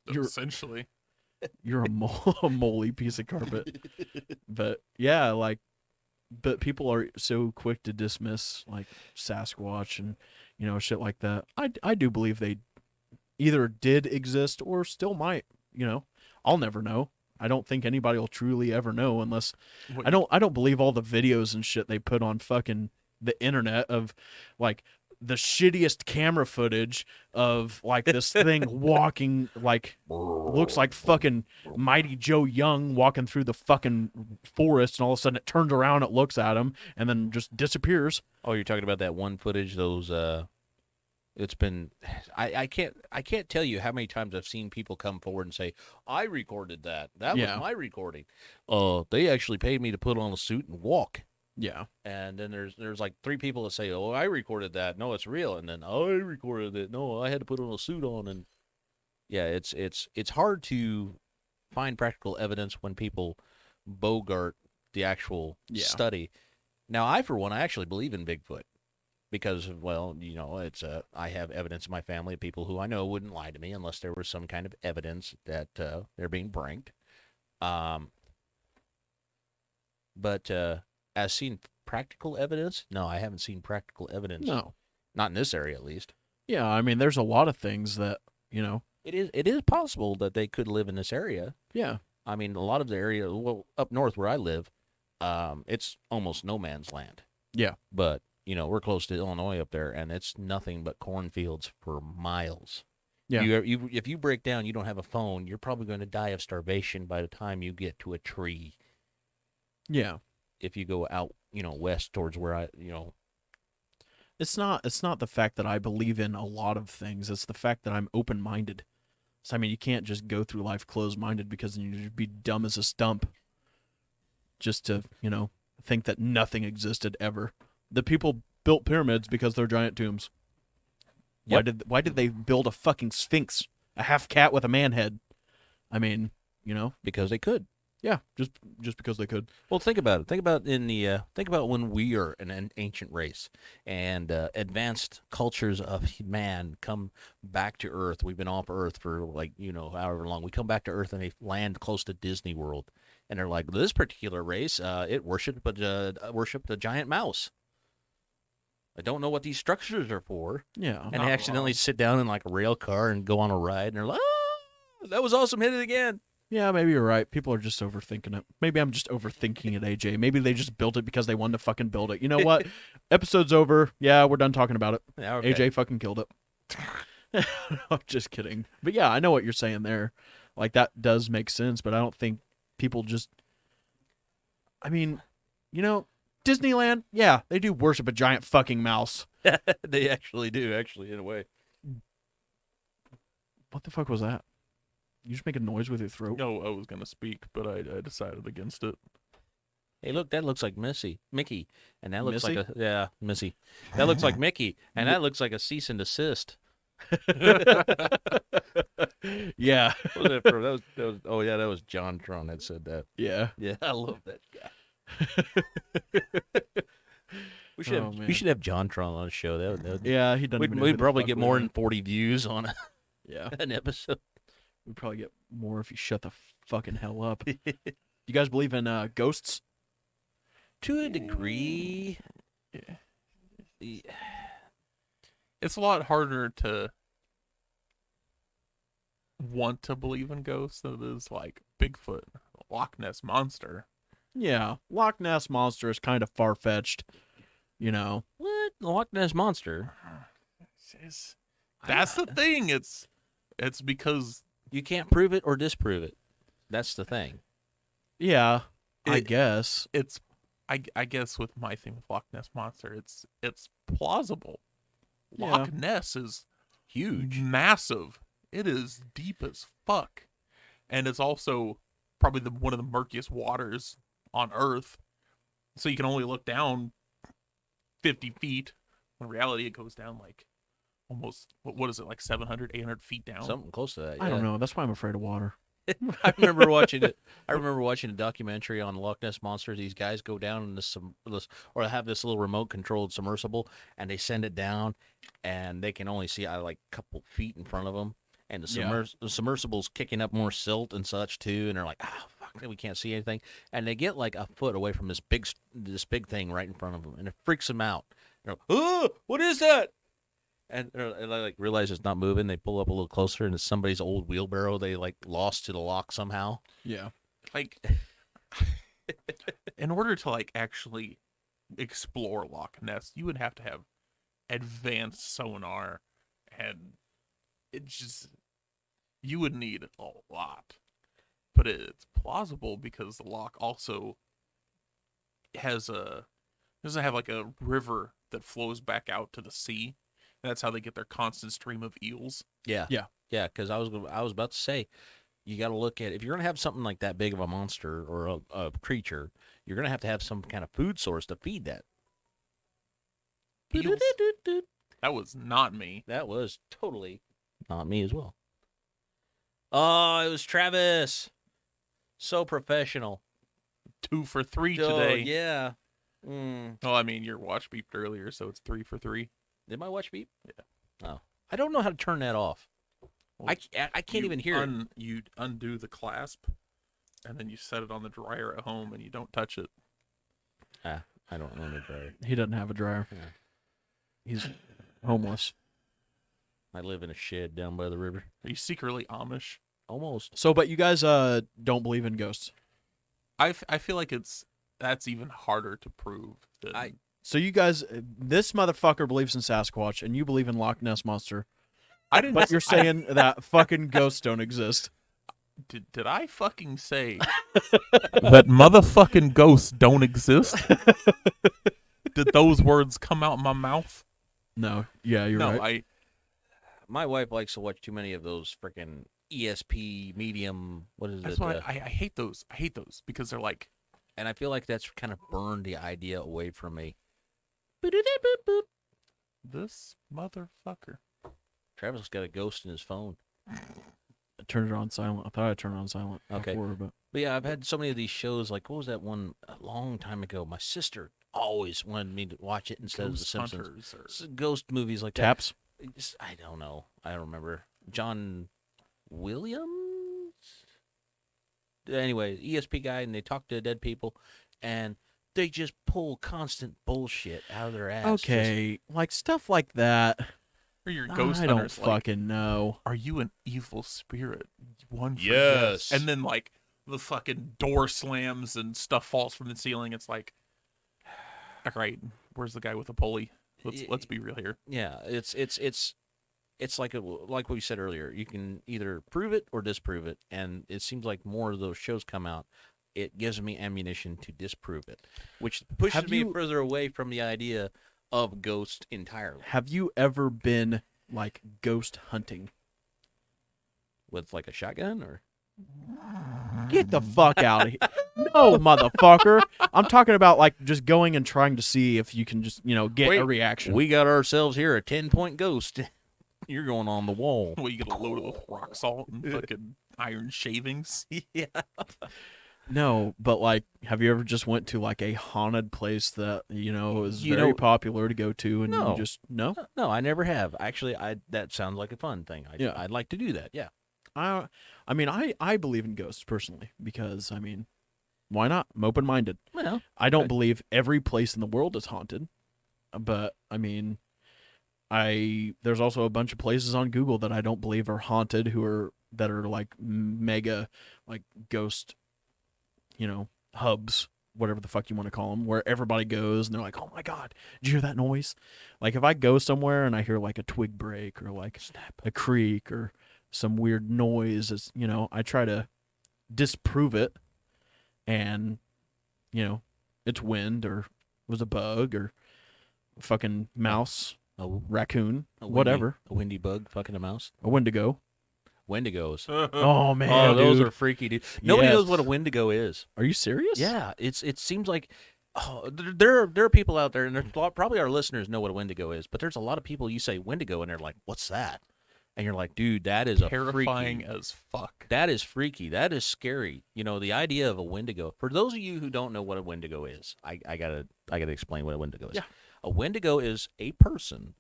Essentially. You're a moldy piece of carpet. But yeah, but people are so quick to dismiss like Sasquatch and shit like that. I do believe they either did exist or still might. I'll never know. I don't think anybody will truly ever know unless I don't believe all the videos and shit they put on fucking the internet of like the shittiest camera footage of like this thing walking like looks like fucking Mighty Joe Young walking through the fucking forest, and all of a sudden it turns around, it looks at him, and then just disappears. Oh, you're talking about that one footage? Those it's been I can't tell you how many times I've seen people come forward and say, I recorded that. That was my recording. They actually paid me to put on a suit and walk. Yeah. And then there's like 3 people that say, oh, I recorded that. No, it's real. And then I recorded it. No, I had to put on a suit on. And yeah, it's hard to find practical evidence when people bogart the actual study. Now, I actually believe in Bigfoot because, well, it's I have evidence in my family of people who I know wouldn't lie to me unless there was some kind of evidence that they're being pranked. But as seen practical evidence? No, I haven't seen practical evidence. No. Not in this area, at least. Yeah, I mean, there's a lot of things that, It is possible that they could live in this area. Yeah. I mean, a lot of the area, well, up north where I live, it's almost no man's land. Yeah. But we're close to Illinois up there, and it's nothing but cornfields for miles. Yeah. If you break down, you don't have a phone, you're probably going to die of starvation by the time you get to a tree. Yeah. If you go out, west towards where It's not the fact that I believe in a lot of things. It's the fact that I'm open-minded. So I mean, you can't just go through life closed-minded because then you'd be dumb as a stump. Just to, think that nothing existed ever. The people built pyramids because they're giant tombs. Yep. Why did they build a fucking sphinx, a half cat with a man head? I mean, because they could. yeah, just because they could. Well, think about it. Think about when we are an ancient race and advanced cultures of man come back to Earth. We've been off Earth for however long. We come back to Earth and they land close to Disney World, and they're like, this particular race, it worshipped a giant mouse. I don't know what these structures are for. Yeah. And they accidentally sit down in like a rail car and go on a ride, and they're like, "Oh, that was awesome! Hit it again." Yeah, maybe you're right. People are just overthinking it. Maybe I'm just overthinking it, AJ. Maybe they just built it because they wanted to fucking build it. You know what? Episode's over. Yeah, we're done talking about it. Yeah, okay. AJ fucking killed it. I'm just kidding. But yeah, I know what you're saying there. Like, that does make sense, but I don't think people just... I mean, Disneyland, yeah, they do worship a giant fucking mouse. They actually do, in a way. What the fuck was that? You just make a noise with your throat? No, I was gonna speak, but I decided against it. Hey, look, that looks like Mickey, and that looks Missy? like Missy. That looks like Mickey, and that looks like a cease and desist. Yeah. What was that for? That was oh yeah, that was John Tron that said that. Yeah. Yeah, I love that guy. We Man. should have John Tron on the show. That Yeah, he doesn't even know who we'd the probably fuck get we more are. than 40 views on Yeah. an episode. We'd probably get more if you shut the fucking hell up. You guys believe in ghosts? To a degree. Yeah. It's a lot harder to want to believe in ghosts than it is like Bigfoot, Loch Ness Monster. Yeah. Loch Ness Monster is kind of far-fetched, What? Loch Ness Monster? That's the thing. It's because You can't prove it or disprove it. That's the thing. Yeah, I It- guess. it's I guess with my thing with Loch Ness Monster, it's plausible. Yeah. Loch Ness is huge, massive. It is deep as fuck, and it's also probably one of the murkiest waters on Earth. So you can only look down 50 feet. In reality, it goes down like almost what is it, like 700, 800 feet down? Something close to that. Yeah. I don't know. That's why I'm afraid of water. I remember watching it. I remember watching a documentary on Loch Ness Monster. These guys go down in this have this little remote controlled submersible, and they send it down, and they can only see like a couple feet in front of them, and the submersible's kicking up more silt and such too, and they're like, oh fuck, we can't see anything, and they get like a foot away from this big thing right in front of them, and it freaks them out. They're like, oh, what is that? And they like realize it's not moving. They pull up a little closer, and it's somebody's old wheelbarrow they like lost to the lock somehow. Yeah. Like, in order to like actually explore Loch Ness, you would have to have advanced sonar, and you would need a lot. But it's plausible because the loch also doesn't have like a river that flows back out to the sea. That's how they get their constant stream of eels. Yeah, Yeah. yeah. Because I was about to say, you got to look at if you're gonna have something like that big of a monster or a creature, you're gonna have to have some kind of food source to feed that. Eels? That was not me. That was totally not me as well. Oh, it was Travis. So professional. 2 for 3 Oh, today. yeah. Mm. Oh, I mean, your watch beeped earlier, so it's 3 for 3. Did my watch beep? Yeah. Oh, I don't know how to turn that off. Well, I can't even hear it. You undo the clasp, and then you set it on the dryer at home, and you don't touch it. I don't know the dryer. He doesn't have a dryer. Yeah. He's homeless. I live in a shed down by the river. Are you secretly Amish? Almost. So, but you guys don't believe in ghosts? I feel like that's even harder to prove than So you guys, this motherfucker believes in Sasquatch, and you believe in Loch Ness monster, I didn't. but you're saying that fucking ghosts don't exist. Did I fucking say that motherfucking ghosts don't exist? Did those words come out my mouth? No, yeah, you're No, right. My wife likes to watch too many of those freaking ESP medium. What is That's it? why I hate those. I hate those because they're like, And I feel like that's kind of burned the idea away from me. this motherfucker. Travis got a ghost in his phone. I turned it on silent. I thought I turned it on silent Okay. before, but But yeah, I've had so many of these shows. Like, what was that one a long time ago? My sister always wanted me to watch it instead of The Ghost Simpsons. hunters or Ghost movies like Taps. that. I don't know. I don't remember. John Williams? Anyway, ESP guy, and they talk to dead people, and they just pull constant bullshit out of their ass. Okay, like stuff like that. or your ghost I don't hunters. Like, fucking know. are you an evil spirit? One for Yes. And then like the fucking door slams and stuff falls from the ceiling. It's like, all right, where's the guy with the pulley? Let's be real here. Yeah, it's like like we said earlier. You can either prove it or disprove it, and it seems like more of those shows come out. It gives me ammunition to disprove it, which pushes Have me you- further away from the idea of ghosts entirely. Have you ever been like ghost hunting? With like a shotgun or Get the fuck out of here. No, motherfucker. I'm talking about like just going and trying to see if you can just, get Wait, a reaction. we got ourselves here a 10-point ghost. You're going on the wall. Well, you get a load of rock salt and fucking iron shavings. Yeah. No, but like, have you ever just went to like a haunted place that, is You very know- popular to go to and No. you just, no? No, I never have. Actually, that sounds like a fun thing. Yeah. I'd like to do that. Yeah. I mean, I believe in ghosts personally because, I mean, why not? I'm open-minded. Well, I don't Good. believe every place in the world is haunted, but I mean, there's also a bunch of places on Google that I don't believe are haunted that are like mega like ghost, hubs, whatever the fuck you want to call them, where everybody goes and they're like, "Oh my god, did you hear that noise?" Like if I go somewhere and I hear like a twig break or like a creak or some weird noise, I try to disprove it, and it's wind or it was a bug or a fucking mouse, a raccoon, windy- whatever, A windy bug fucking a mouse. a wendigo. Wendigos. Oh man, Oh, those dude. are freaky, dude. Nobody Yes. knows what a wendigo is. Are you serious? Yeah, it seems like there are people out there, and probably our listeners know what a wendigo is. But there's a lot of people you say wendigo, and they're like, "What's that?" And you're like, "Dude, that is Terrifying freaky. as fuck. That is freaky. That is scary." The idea of a wendigo. For those of you who don't know what a wendigo is, I gotta explain what a wendigo is. Yeah. A wendigo is a person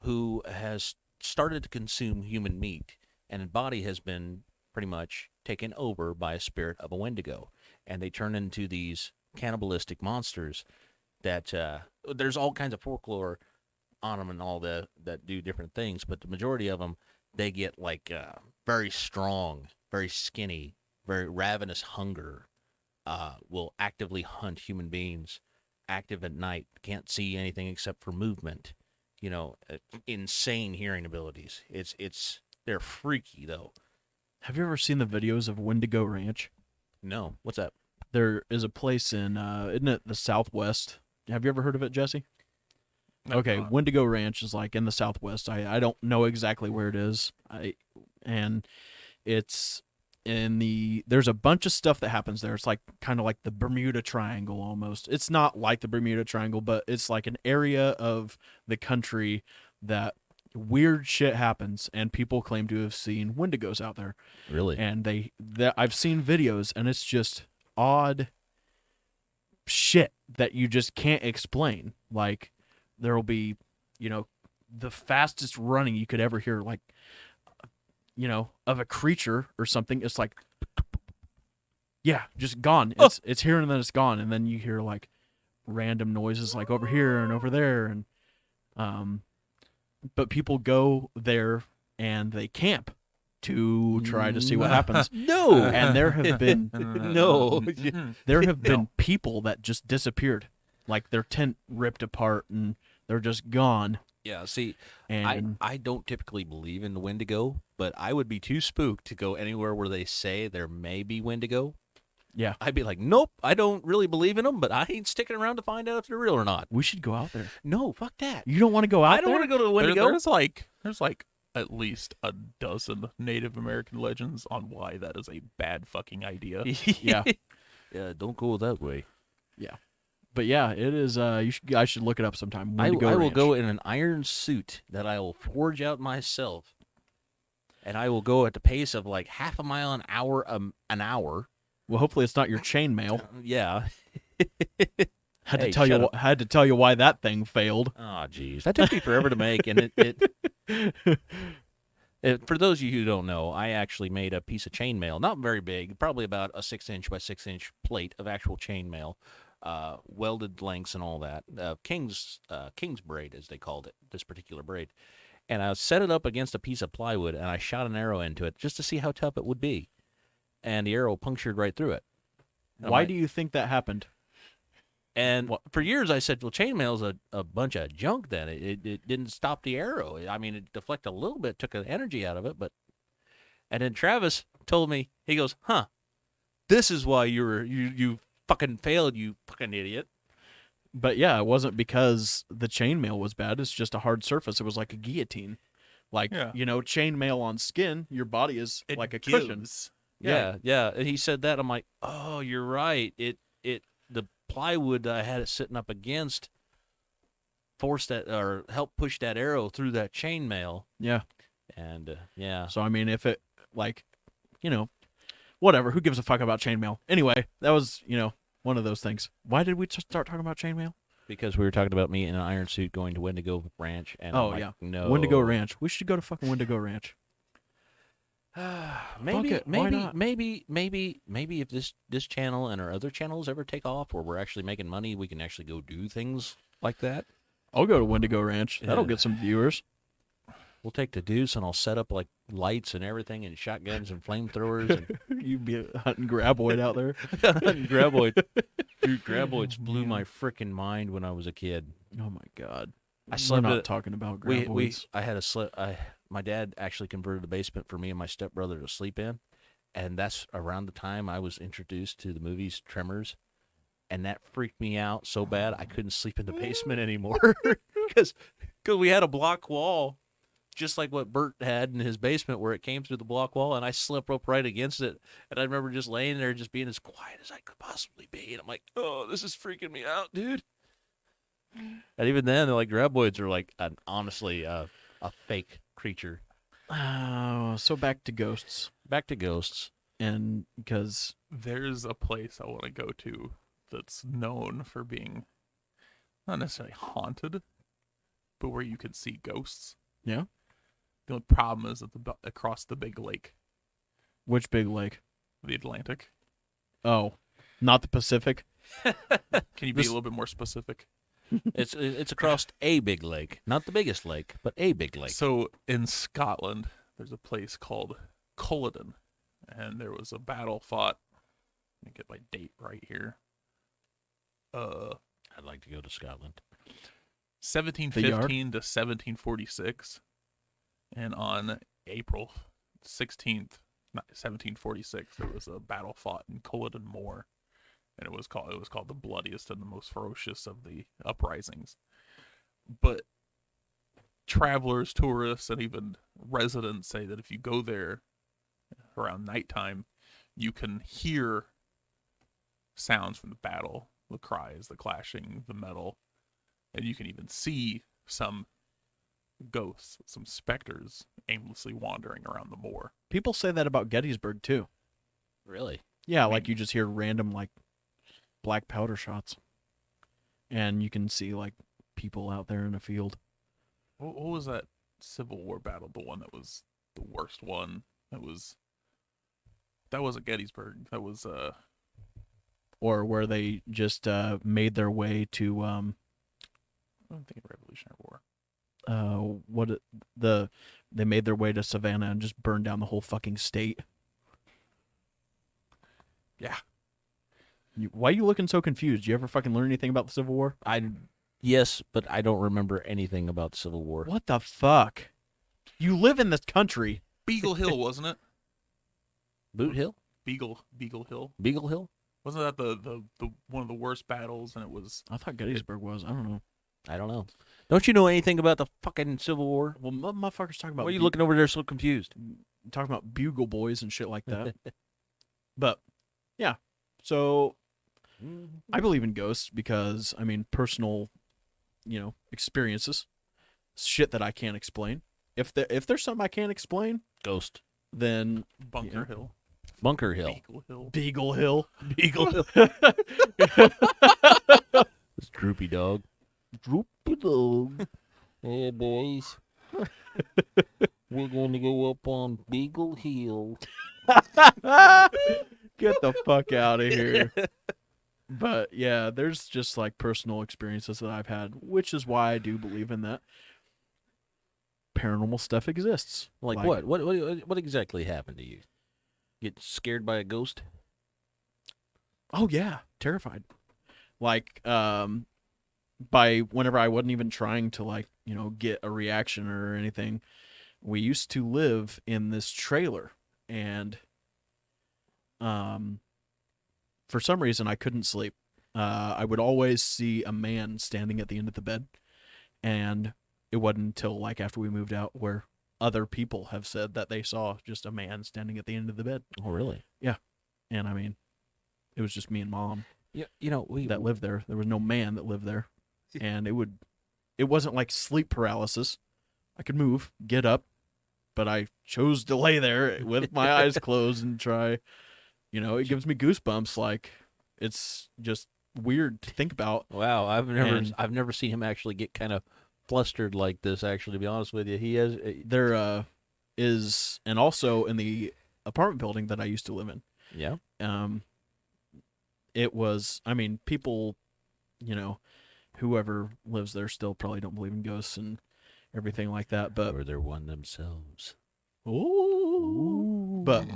who has started to consume human meat, and his body has been pretty much taken over by a spirit of a wendigo, and they turn into these cannibalistic monsters that there's all kinds of folklore on them and all that do different things, but the majority of them, they get like very strong, very skinny, very ravenous hunger, will actively hunt human beings, active at night, can't see anything except for movement, insane hearing abilities. They're freaky though. Have you ever seen the videos of Wendigo Ranch? No, what's that? There is a place in, isn't it the Southwest? Have you ever heard of it, Jesse? No, Okay, not. Wendigo Ranch is like in the Southwest. I don't know exactly where it is. And it's there's a bunch of stuff that happens there. It's like kind of like the Bermuda Triangle almost. It's not like the Bermuda Triangle, but it's like an area of the country that weird shit happens, and people claim to have seen Wendigos out there. Really? And I've seen videos, and it's just odd shit that you just can't explain. Like there'll be, the fastest running you could ever hear, like, of a creature or something. It's like, yeah, just gone. It's here and then it's gone, and then you hear like random noises like over here and over there, and but people go there and they camp to try to see what happens. No. And there have been No. Mhm. there have been people that just disappeared. like their tent ripped apart and they're just gone. Yeah, see, And I don't typically believe in the Wendigo, but I would be too spooked to go anywhere where they say there may be Wendigo. yeah, I'd be like, nope, I don't really believe in them, but I ain't sticking around to find out if they're real or not. we should go out there. No, fuck that. You don't want to go out I don't there? want to go to the Wendigo. There's like at least a dozen Native American legends on why that is a bad fucking idea. Yeah. Yeah, don't go that way. But yeah, it is. I should look it up sometime. I Wendigo will Ranch. go in an iron suit that I will forge out myself, and I will go at the pace of like half a mile an hour. Well, hopefully it's not your chainmail. Yeah. Had Hey, to tell shut you. up. Had to tell you why that thing failed. Oh, jeez, that took me forever to make, and for those of you who don't know, I actually made a piece of chainmail, not very big, probably about a 6-inch by 6-inch plate of actual chainmail, welded lengths and all that. King's braid, as they called it, this particular braid. And I set it up against a piece of plywood, and I shot an arrow into it just to see how tough it would be. And the arrow punctured right through it. And I'm Why like- do you think that happened? And for years I said, well, chainmail's a bunch of junk then. It didn't stop the arrow. I mean, it deflected a little bit, took the energy out of it. And then Travis told me, he goes, huh, this is why you fucking failed, you fucking idiot. But yeah, it wasn't because the chainmail was bad. It's just a hard surface. It was like a guillotine. Like, Yeah. chainmail on skin, your body is It like a cushion. gives. Yeah. And he said that. I'm like, oh, you're right. The plywood that I had it sitting up against forced that or helped push that arrow through that chainmail. Yeah. And yeah. So I mean, if it whatever. Who gives a fuck about chainmail? Anyway, that was one of those things. Why did we start talking about chainmail? Because we were talking about me in an iron suit going to Wendigo Ranch, and I'm Oh like, yeah, no, Wendigo Ranch. We should go to fucking Wendigo Ranch. maybe, it, why maybe, not? maybe if this channel and our other channels ever take off, where we're actually making money, we can actually go do things like that. I'll go to Wendigo Ranch. That'll Yeah. get some viewers. We'll take the deuce and I'll set up like lights and everything, and shotguns and flamethrowers You'd be hunting graboid out there. and graboid. Dude, graboids blew my freaking mind when I was a kid. Oh my god. I We're slept not at- talking about We graboids. I had my dad actually converted the basement for me and my stepbrother to sleep in, and that's around the time I was introduced to the movies Tremors, and that freaked me out so bad I couldn't sleep in the basement anymore because we had a block wall, just like what Bert had in his basement, where it came through the block wall, and I slept up right against it, and I remember just laying there, just being as quiet as I could possibly be, and I'm like, oh, this is freaking me out, dude. And even then, like graboids are like honestly a fake creature. Oh, so back to ghosts. Back to ghosts. And because There's a place I want to go to that's known for being not necessarily haunted, but where you could see ghosts. Yeah. The only problem is across the big lake, which big lake? the Atlantic. Oh, not the Pacific. Can you be a little bit more specific? It's across a big lake, not the biggest lake, but a big lake. So in Scotland, there's a place called Culloden, and there was a battle fought. Let me get my date right here. I'd like to go to Scotland. 1715 to 1746, and on April 16th, 1746, there was a battle fought in Culloden Moor, and it was called the bloodiest and the most ferocious of the uprisings. But travelers, tourists, and even residents say that if you go there around nighttime, you can hear sounds from the battle, the cries, the clashing, the metal, and you can even see some ghosts, some specters aimlessly wandering around the moor. People say that about Gettysburg too. Really? Yeah, I like mean- you just hear random like black powder shots, and you can see like people out there in a field. What was that Civil War battle? The one that was the worst one. That wasn't Gettysburg. That was Or where they just made their way to I'm thinking Revolutionary War. they made their way to Savannah and just burned down the whole fucking state. Yeah. Why are you looking so confused? You ever fucking learn anything about the Civil War? Yes, but I don't remember anything about the Civil War. What the fuck? You live in this country. Beagle Hill, wasn't it? Boot Hill? Beagle Hill. Beagle Hill? Wasn't that the one of the worst battles? And it was. I thought Gettysburg was. I don't know. I don't know. Don't you know anything about the fucking Civil War? Well, motherfuckers talking about. Why are you looking over there so confused? Talking about bugle boys and shit like that. But yeah, so I believe in ghosts because I mean personal, experiences, shit that I can't explain. If there's something I can't explain, Ghost. then Bunker Hill. Bunker Hill. Beagle Hill. Beagle Hill. It's Droopy Dog. Droopy dog. Hey, boys. We're going to go up on Beagle Hill. Get the fuck out of here. But yeah, there's just like personal experiences that I've had, which is why I do believe in that paranormal stuff exists. Like what? What exactly happened to you? Get scared by a ghost? Oh yeah, terrified. Like by whenever I wasn't even trying to get a reaction or anything, we used to live in this trailer and for some reason I couldn't sleep. I would always see a man standing at the end of the bed, and it wasn't until like after we moved out where other people have said that they saw just a man standing at the end of the bed. Oh, really? Yeah. And I mean, it was just me and Mom Yeah, that lived there. There was no man that lived there. And it wasn't like sleep paralysis. I could move, get up, but I chose to lay there with my eyes closed and try. It gives me goosebumps. Like, it's just weird to think about. Wow, I've never seen him actually get kind of flustered like this. Actually, to be honest with you, he has. There is, and also in the apartment building that I used to live in. Yeah. It was. I mean, people, whoever lives there still probably don't believe in ghosts and everything like that. But or they're one themselves. Ooh. But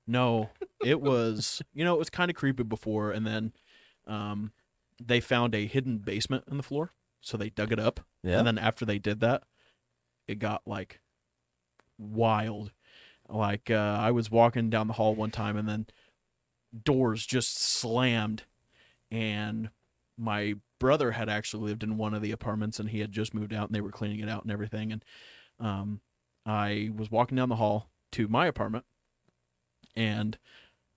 no, it was, it was kind of creepy before, and then they found a hidden basement in the floor, so they dug it up. Yeah. And then after they did that, it got like wild. Like I was walking down the hall one time, and then doors just slammed, and my brother had actually lived in one of the apartments, and he had just moved out, and they were cleaning it out and everything, and I was walking down the hall to my apartment, and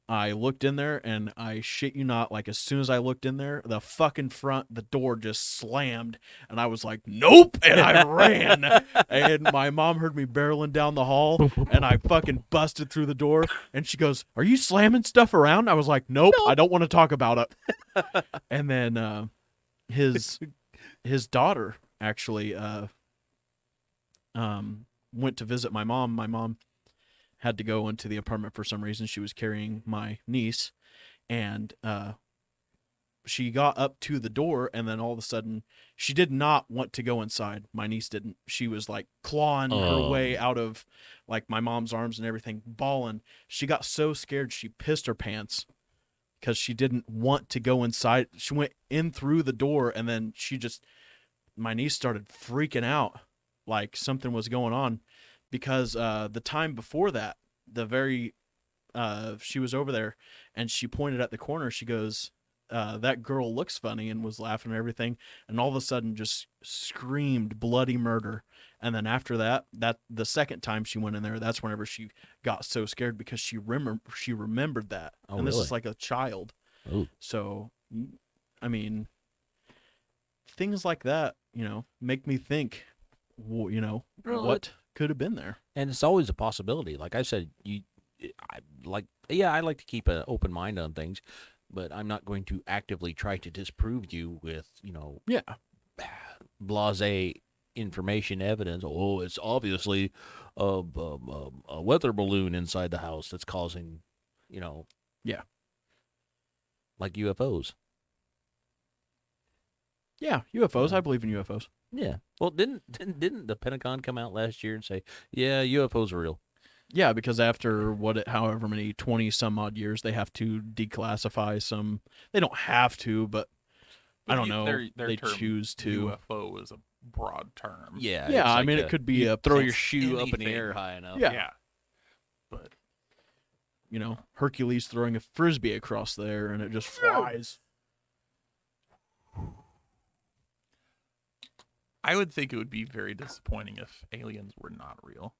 I looked in there, and I shit you not, like as soon as I looked in there, the fucking the door just slammed, and I was like, nope, and I ran, and my mom heard me barreling down the hall, and I fucking busted through the door, and she goes, are you slamming stuff around? I was like, nope. I don't want to talk about it. And then his daughter actually went to visit my mom. My mom had to go into the apartment for some reason. She was carrying my niece, and she got up to the door, and then all of a sudden she did not want to go inside. My niece didn't. She was like clawing her way out of like my mom's arms and everything, bawling. She got so scared she pissed her pants because she didn't want to go inside. She went in through the door, and then my niece started freaking out like something was going on, because the time before that, she was over there, and she pointed at the corner. She goes, that girl looks funny, and was laughing and everything, and all of a sudden just screamed bloody murder. And then after that the second time she went in there, that's whenever she got so scared, because she remembered that. Oh, and this really? is like a child. Ooh. So I mean, things like that, make me think, what could have been there. And it's always a possibility. Like I said, I like to keep an open mind on things, but I'm not going to actively try to disprove you with, Yeah. blasé information evidence. Oh, it's obviously a weather balloon inside the house that's causing, Yeah. like UFOs. Yeah, UFOs. I believe in UFOs. Yeah. Well, didn't the Pentagon come out last year and say, yeah, UFOs are real? Yeah, because after however many 20 some odd years, they have to declassify some. They don't have to, but I don't know. Their They term choose to. UFO is a broad term. Yeah, Yeah, it's I like mean, it could be you a throw your it's shoe up in the anything. air high enough. Yeah. But Hercules throwing a frisbee across there and it just flies. I would think it would be very disappointing if aliens were not real.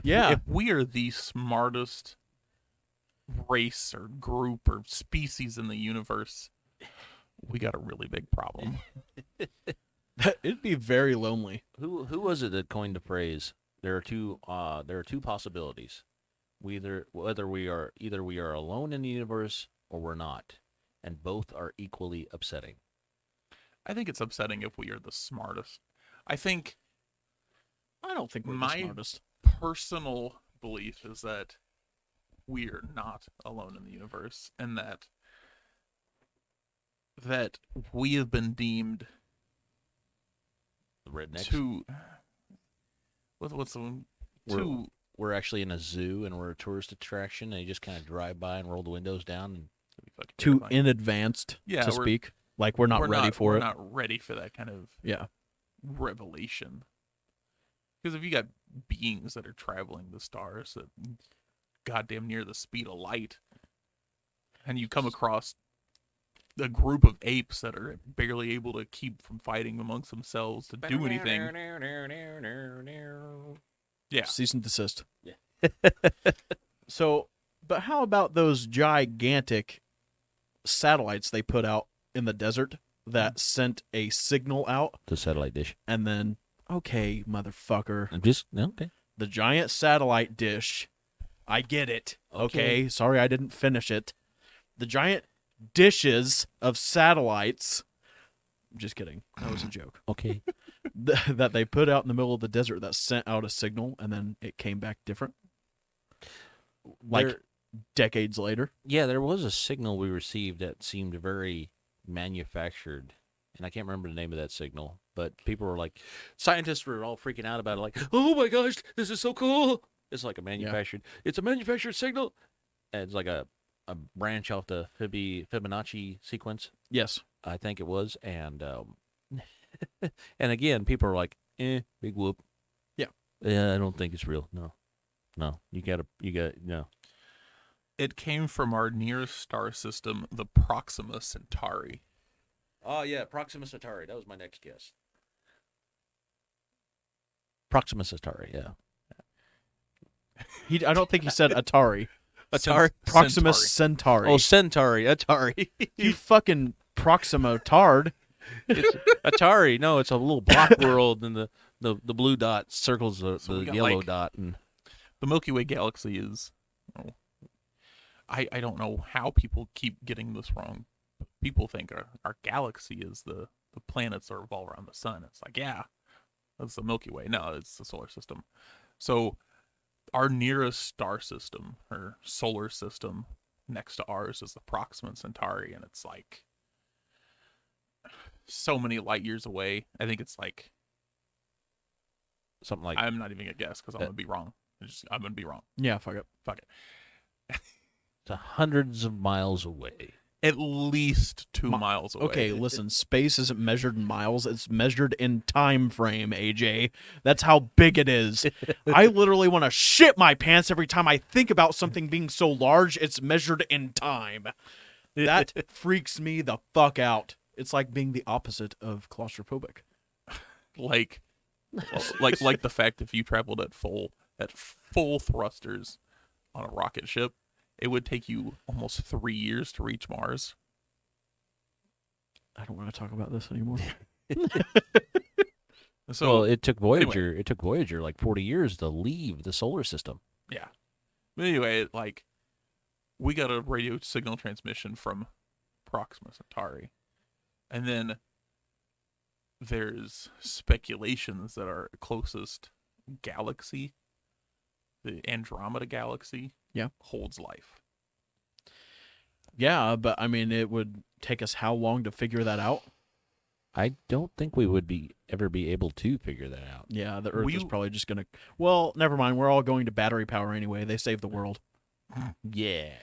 Yeah. If we are the smartest race or group or species in the universe, we got a really big problem. It'd be very lonely. Who was it that coined the phrase? There are two possibilities. Either we are alone in the universe or we're not, and both are equally upsetting. I think it's upsetting if we are the smartest. I don't think we're the my smartest. personal belief is that we are not alone in the universe, and that we have been deemed The rednecks. to what's the one? To We're actually in a zoo and we're a tourist attraction, and you just kind of drive by and roll the windows down. And fucking Too terrifying. in advanced Yeah, to speak. Like we're not ready for we're it. not ready for that kind of Yeah. revelation. Because if you got beings that are traveling the stars at goddamn near the speed of light, and you come across a group of apes that are barely able to keep from fighting amongst themselves to do anything, yeah, Cease and desist. Yeah. So, but how about those gigantic satellites they put out in the desert that sent a signal out the satellite dish. and then, okay, motherfucker, Okay. the giant satellite dish. I get it. Okay. Sorry I didn't finish it. The giant dishes of satellites. I'm just kidding. That was a joke. Okay. That they put out in the middle of the desert that sent out a signal and then it came back different. Like There- decades later. Yeah, there was a signal we received that seemed very manufactured, and I can't remember the name of that signal, but people were like, scientists were all freaking out about it, like, oh my gosh, this is so cool. It's like a manufactured, it's a manufactured signal. And it's like a branch off the Fibonacci sequence, Yes. I think it was, and and again, people are like, big whoop. Yeah. Yeah, I don't think it's real. No, you got no. it came from our nearest star system, the Proxima Centauri. Oh, yeah, Proxima Centauri. That was my next guess. Proxima Centauri, yeah. I don't think he said Atari. Atari? Proximus Centauri. Oh, Centauri. Atari. You fucking Proxima tard. It's Atari. No, it's a little block world, and the blue dot circles the we got, yellow like, dot. And The Milky Way galaxy is. I don't know how people keep getting this wrong. People think our galaxy is the planets that revolve around the sun. It's like, yeah, that's the Milky Way. No, it's the solar system. So our nearest star system or solar system next to ours is the Proxima Centauri, and it's like so many light years away. I think it's like, something like I'm not even gonna guess because I'm gonna be wrong. I'm gonna be wrong. Yeah, fuck it. Fuck it. it's hundreds of miles away. At least 2 miles away. Okay, listen, space isn't measured in miles, it's measured in time frame, AJ. That's how big it is. I literally want to shit my pants every time I think about something being so large it's measured in time. That freaks me the fuck out. It's like being the opposite of claustrophobic. like the fact if you traveled at full thrusters on a rocket ship, it would take you almost 3 years to reach Mars. I don't want to talk about this anymore. So Well, it took Voyager. It took Voyager like 40 years to leave the solar system. yeah. But anyway, like, we got a radio signal transmission from Proxima Centauri, and then there's speculations that our closest galaxy, the Andromeda galaxy, holds life. Yeah, but I mean, it would take us how long to figure that out? I don't think we would ever be able to figure that out. Yeah, the Earth is We- probably just gonna. Well, never mind. We're all going to battery power anyway. They saved the world, Yeah.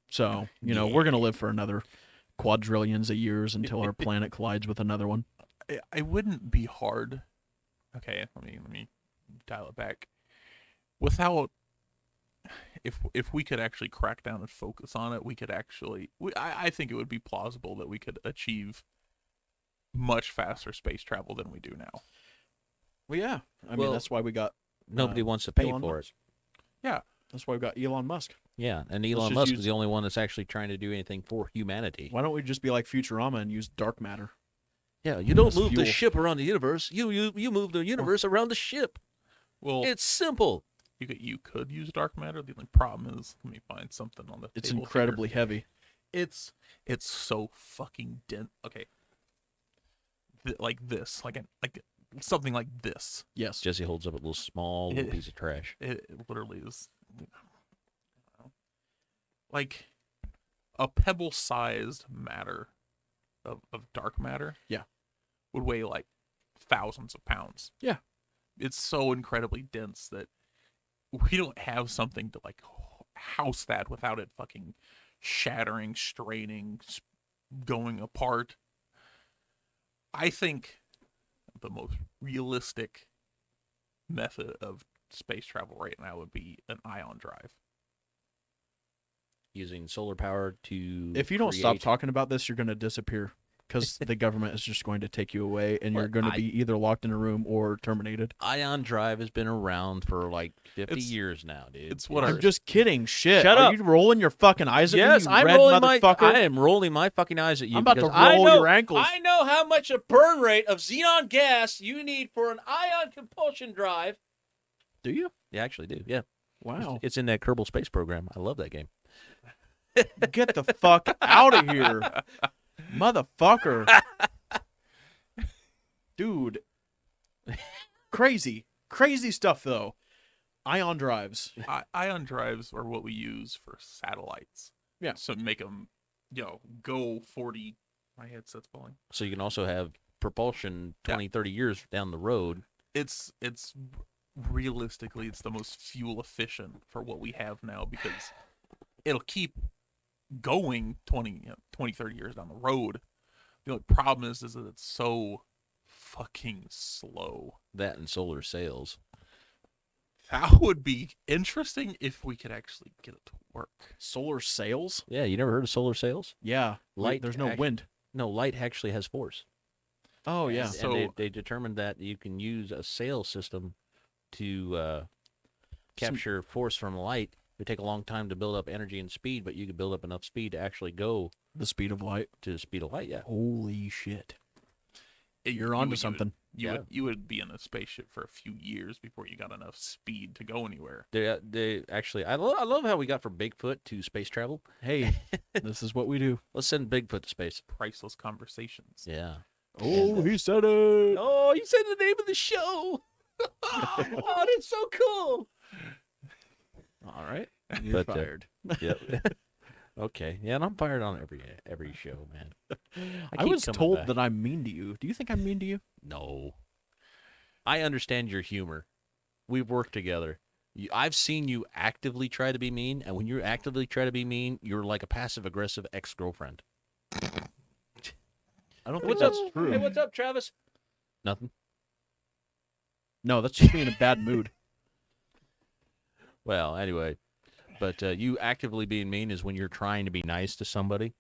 so we're gonna live for another quadrillions of years until our planet collides with another one. I wouldn't be hard. Okay, let me dial it back. Without, if we could actually crack down and focus on it, we could actually. I think it would be plausible that we could achieve much faster space travel than we do now. Well, yeah. I mean, Well- that's why we got. Nobody wants to pay Elon for Musk. it. Yeah, That's why we got Elon Musk. Yeah, and Let's Elon just Musk use- is the only one that's actually trying to do anything for humanity. Why don't we just be like Futurama and use dark matter? Yeah, you don't As move the fuel. ship around the universe. You move the universe around the ship. well, It's simple. you could use dark matter. The only problem is, let me find something on the It's table here. incredibly heavy. It's so fucking dense. Okay, like this, like something like this. Yes. Jesse holds up a little small little piece of trash. It literally is like a pebble-sized matter of dark matter. Yeah. Would weigh like thousands of pounds. Yeah. It's so incredibly dense that we don't have something to like house that without it fucking shattering, straining, going apart. I think the most realistic method of space travel right now would be an ion drive. Using solar power to If you don't stop create- talking about this, you're going to disappear because the government is just going to take you away, and you're Well, going to be either locked in a room or terminated. Ion Drive has been around for like 50 It's- years now, dude. it's what I'm just kidding. Shit. Shut Are up. you rolling your fucking eyes at Yes, me, you I'm red rolling my. motherfucker? I am rolling my fucking eyes at you. I'm about to because I roll know, your ankles. I know how much a burn rate of xenon gas you need for an ion compulsion drive. Do you? You actually do, yeah. Wow. It's in that Kerbal Space Program. I love that game. Get the fuck out of here. Motherfucker. Dude. Crazy. Crazy stuff, though. Ion drives. Ion drives are what we use for satellites. Yeah. So make them, go 40. My headset's falling. So you can also have propulsion 20, 30 years down the road. It's realistically, it's the most fuel efficient for what we have now because it'll keep going 20, 30 years down the road. The only problem is that it's so fucking slow. That and solar sails. That would be interesting if we could actually get it to work. Solar sails? Yeah, you never heard of solar sails? Yeah. Light There's no act- wind. No, light actually has force. Oh, yeah. And So- they determined that you can use a sail system to capture force from light. It would take a long time to build up energy and speed, but you could build up enough speed to actually go The speed of light. to the speed of light. Yeah. Holy shit. You You're onto would- something. You would be in a spaceship for a few years before you got enough speed to go anywhere. They actually, I love how we got from Bigfoot to space travel. Hey, this is what we do. Let's send Bigfoot to space. Priceless conversations. Yeah. Oh, he said it. Oh, you said the name of the show. Oh, that's so cool. All right. You're But, fired. Yep. Okay. Yeah, and I'm fired on every show, man. I keep was coming told back. that I'm mean to you. Do you think I'm mean to you? No. I understand your humor. We've worked together. I've seen you actively try to be mean, and when you actively try to be mean, you're like a passive-aggressive ex-girlfriend. I don't think that's true. Hey, what's up, Travis? Nothing. No, that's just me in a bad mood. Well, anyway, but you actively being mean is when you're trying to be nice to somebody.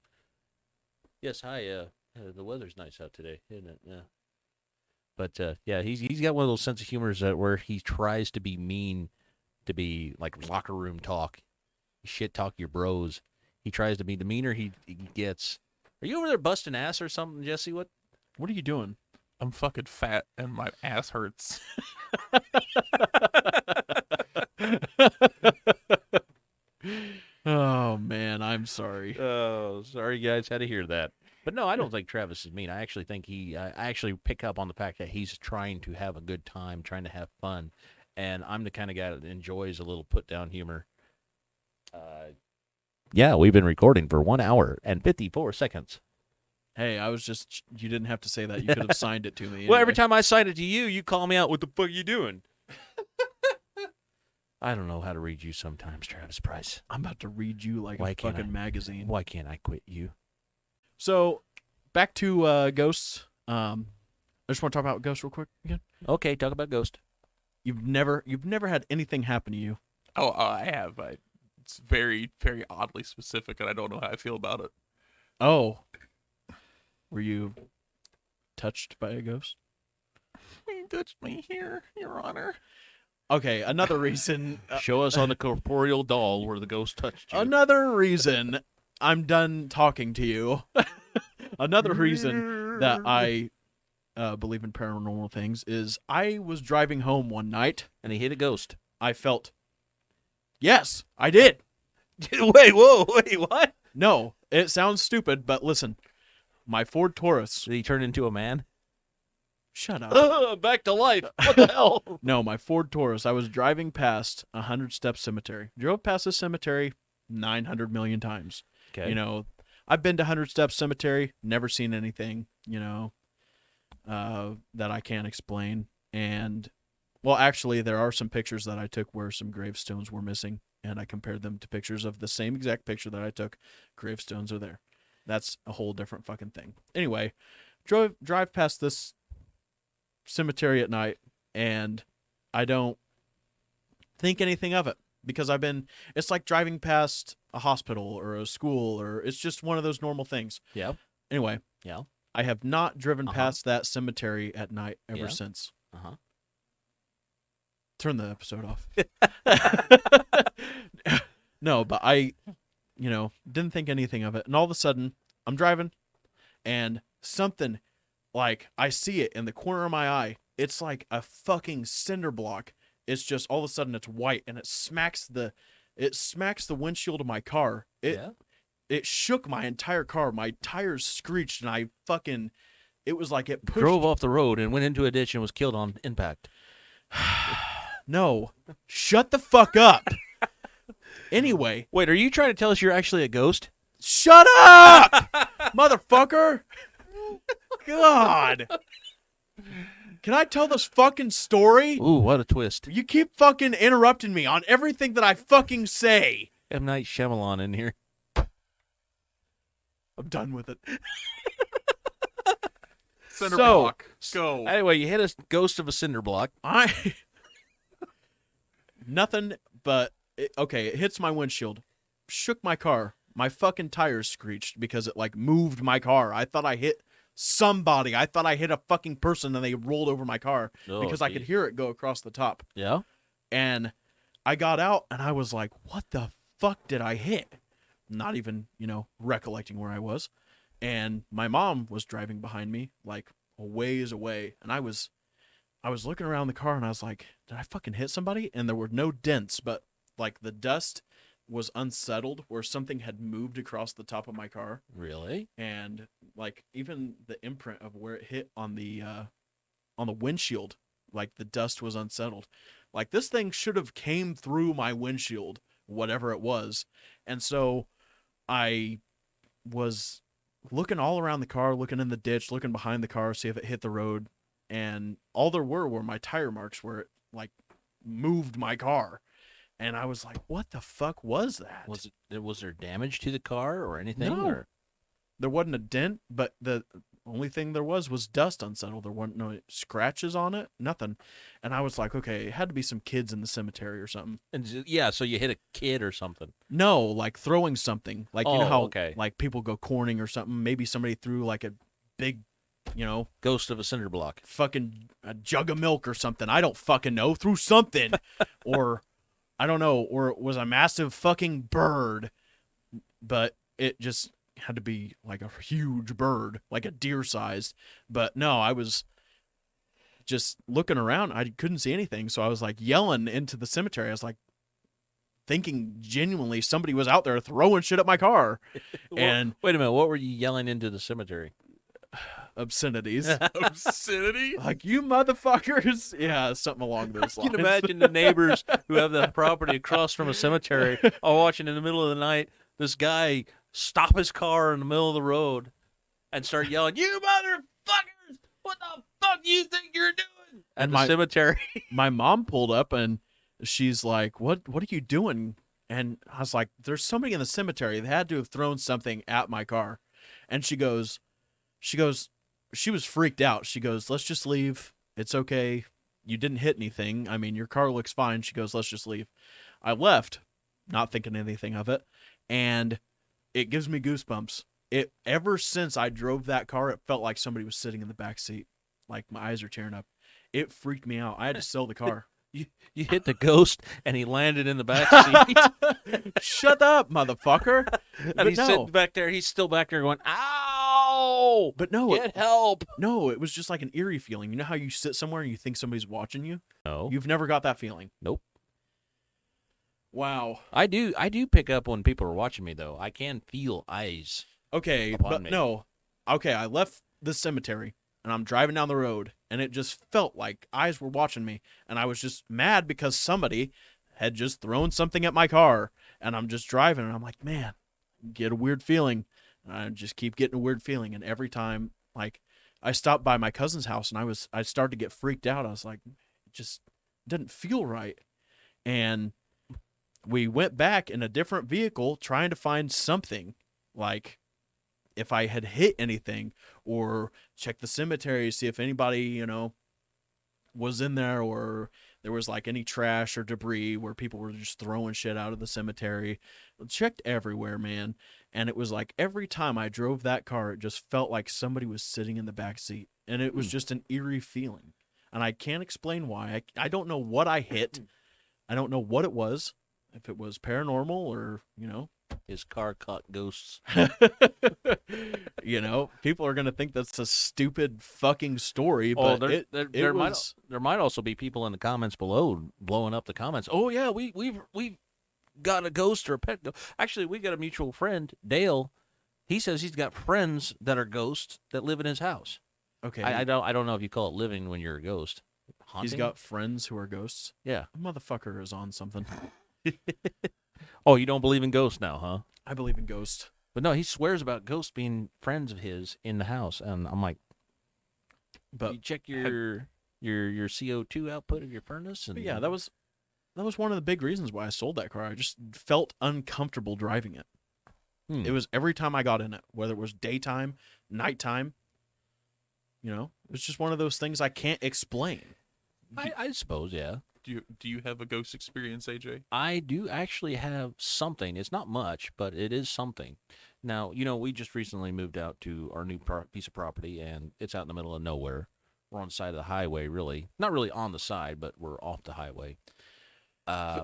Yes, hi. The weather's nice out today, isn't it? Yeah. But yeah, he's got one of those sense of humors where he tries to be mean, to be like locker room talk, shit talk your bros. He tries to be the meaner he gets. Are you over there busting ass or something, Jesse? What? What are you doing? I'm fucking fat and my ass hurts. Oh man, I'm sorry. Oh, sorry, guys, had to hear that. But no, I don't think Travis is mean. I actually think I actually pick up on the fact that he's trying to have a good time, trying to have fun, and I'm the kind of guy that enjoys a little put down humor. Yeah, we've been recording for 1 hour and 54 seconds. Hey, I was just, you didn't have to say that. You could have signed it to me. Well, every anyway. time I cite it to you, you call me out. What the fuck you doing? I don't know how to read you sometimes, Travis Price. I'm about to read you like Why a can't fucking I? magazine. Why can't I quit you? So, back to ghosts. I just want to talk about ghosts real quick again. Okay, talk about Ghost. You've never had anything happen to you. Oh, I have. It's very, very oddly specific, and I don't know how I feel about it. Oh. Were you touched by a ghost? You touched me here, Your Honor. Okay, another reason. Show us on the corporeal doll where the ghost touched you. Another reason I'm done talking to you. Another reason that I believe in paranormal things is I was driving home one night. And he hit a ghost. I felt, yes, I did. Wait, what? No, it sounds stupid, but listen. My Ford Taurus. Did he turn into a man? Shut up. Back to life. What the hell? No, my Ford Taurus. I was driving past 100 Step Cemetery. Drove past this cemetery 900 million times. Okay. You know, I've been to 100 Step Cemetery, never seen anything, that I can't explain. And, well, actually, there are some pictures that I took where some gravestones were missing, and I compared them to pictures of the same exact picture that I took. Gravestones are there. That's a whole different fucking thing. Anyway, drive past this cemetery at night, and I don't think anything of it because it's like driving past a hospital or a school, or it's just one of those normal things. Yeah. Anyway, Yeah. I have not driven Uh-huh. past that cemetery at night ever Yeah. since. Uh-huh. Turn the episode off. No, but I didn't think anything of it. And all of a sudden, I'm driving, and something, like, I see it in the corner of my eye. It's like a fucking cinder block. It's just, all of a sudden, it's white, and it smacks the windshield of my car. It shook my entire car. My tires screeched, and it was like it pushed. Drove off the road and went into a ditch and was killed on impact. No. Shut the fuck up. Anyway. Wait, are you trying to tell us you're actually a ghost? Shut up! Motherfucker! God. Can I tell this fucking story? Ooh, what a twist. You keep fucking interrupting me on everything that I fucking say. M. Night Shyamalan in here. I'm done with it. Cinder So- block. Go. Anyway, you hit a ghost of a cinder block. Nothing but... it hits my windshield. Shook my car. My fucking tires screeched because it, like, moved my car. I thought I hit somebody. I thought I hit a fucking person, and they rolled over my car Oh, because I could geez. hear it go across the top. Yeah? And I got out, and I was like, what the fuck did I hit? Not even, recollecting where I was. And my mom was driving behind me, like, a ways away. And I was looking around the car, and I was like, did I fucking hit somebody? And there were no dents, but, like, the dust was unsettled where something had moved across the top of my car. Really? And, like, even the imprint of where it hit on the windshield, like, the dust was unsettled. Like, this thing should have came through my windshield, whatever it was. And so I was looking all around the car, looking in the ditch, looking behind the car, see if it hit the road. And all there were my tire marks where it, like, moved my car. And I was like, what the fuck was that? Was there damage to the car or anything? No. Or? There wasn't a dent, but the only thing there was dust unsettled. There weren't no scratches on it, nothing. And I was like, okay, it had to be some kids in the cemetery or something. Yeah, so you hit a kid or something. No, like throwing something. Like, you know Oh, how okay. like people go corning or something. Maybe somebody threw like a big, Ghost of a cinder block. fucking a jug of milk or something. I don't fucking know. Threw something. Or, I don't know. Or it was a massive fucking bird. But it just had to be like a huge bird, like a deer sized. But no, I was just looking around. I couldn't see anything. So I was like yelling into the cemetery. I was like thinking genuinely somebody was out there throwing shit at my car. And Wait a minute, what were you yelling into the cemetery? obscenities. Obscenity? Like, you motherfuckers. Yeah, something along those You lines. can imagine the neighbors who have the property across from a cemetery are watching in the middle of the night this guy stop his car in the middle of the road and start yelling, "You motherfuckers! What the fuck do you think you're doing?" At And the cemetery. my mom pulled up and she's like, "What are you doing?" And I was like, "There's somebody in the cemetery. They had to have thrown something at my car." And she goes, she was freaked out. She goes, "Let's just leave. It's okay. You didn't hit anything. I mean, your car looks fine." She goes, "Let's just leave." I left, not thinking anything of it, and it gives me goosebumps. It ever since I drove that car, it felt like somebody was sitting in the back seat. Like my eyes are tearing up. It freaked me out. I had to sell the car. You hit the ghost, and he landed in the back seat. Shut up, motherfucker. And But he's no. sitting back there. He's still back there going, "Ow! But no, Get help!" no, it was just like an eerie feeling. You know how you sit somewhere and you think somebody's watching you? No, You've never got that feeling. nope. Wow. I do pick up when people are watching me, though. I can feel eyes. Okay, Upon but me. no. Okay, I left the cemetery and I'm driving down the road and it just felt like eyes were watching me, and I was just mad because somebody had just thrown something at my car, and I'm just driving and I'm like, "Man, get a weird feeling." And I just keep getting a weird feeling, and every time, like, I stopped by my cousin's house and I started to get freaked out. I was like, it just didn't feel right. And we went back in a different vehicle trying to find something, like if I had hit anything, or check the cemetery, see if anybody, was in there, or there was like any trash or debris where people were just throwing shit out of the cemetery. Checked everywhere, man. And it was like every time I drove that car, it just felt like somebody was sitting in the back seat. And it was just an eerie feeling. And I can't explain why. I don't know what I hit. I don't know what it was. If it was paranormal or, His car caught ghosts. people are going to think that's a stupid fucking story, Oh, but there might also be people in the comments below blowing up the comments. "Oh yeah, we've got a ghost or a pet ghost." Actually, we got a mutual friend, Dale. He says he's got friends that are ghosts that live in his house. okay. I don't know if you call it living when you're a ghost. He's Haunting? got friends who are ghosts. Yeah. Motherfucker is on something. Oh, you don't believe in ghosts now, huh? I believe in ghosts. But no, he swears about ghosts being friends of his in the house, and I'm like, But you check your CO2 output of your furnace, and But yeah, that was one of the big reasons why I sold that car. I just felt uncomfortable driving it. It was every time I got in it, whether it was daytime, nighttime. It was just one of those things I can't explain. I suppose, yeah. Do you have a ghost experience, AJ? I do actually have something. It's not much, but it is something. Now, we just recently moved out to our new piece of property, and it's out in the middle of nowhere. We're on the side of the highway, really. Not really on the side, but we're off the highway.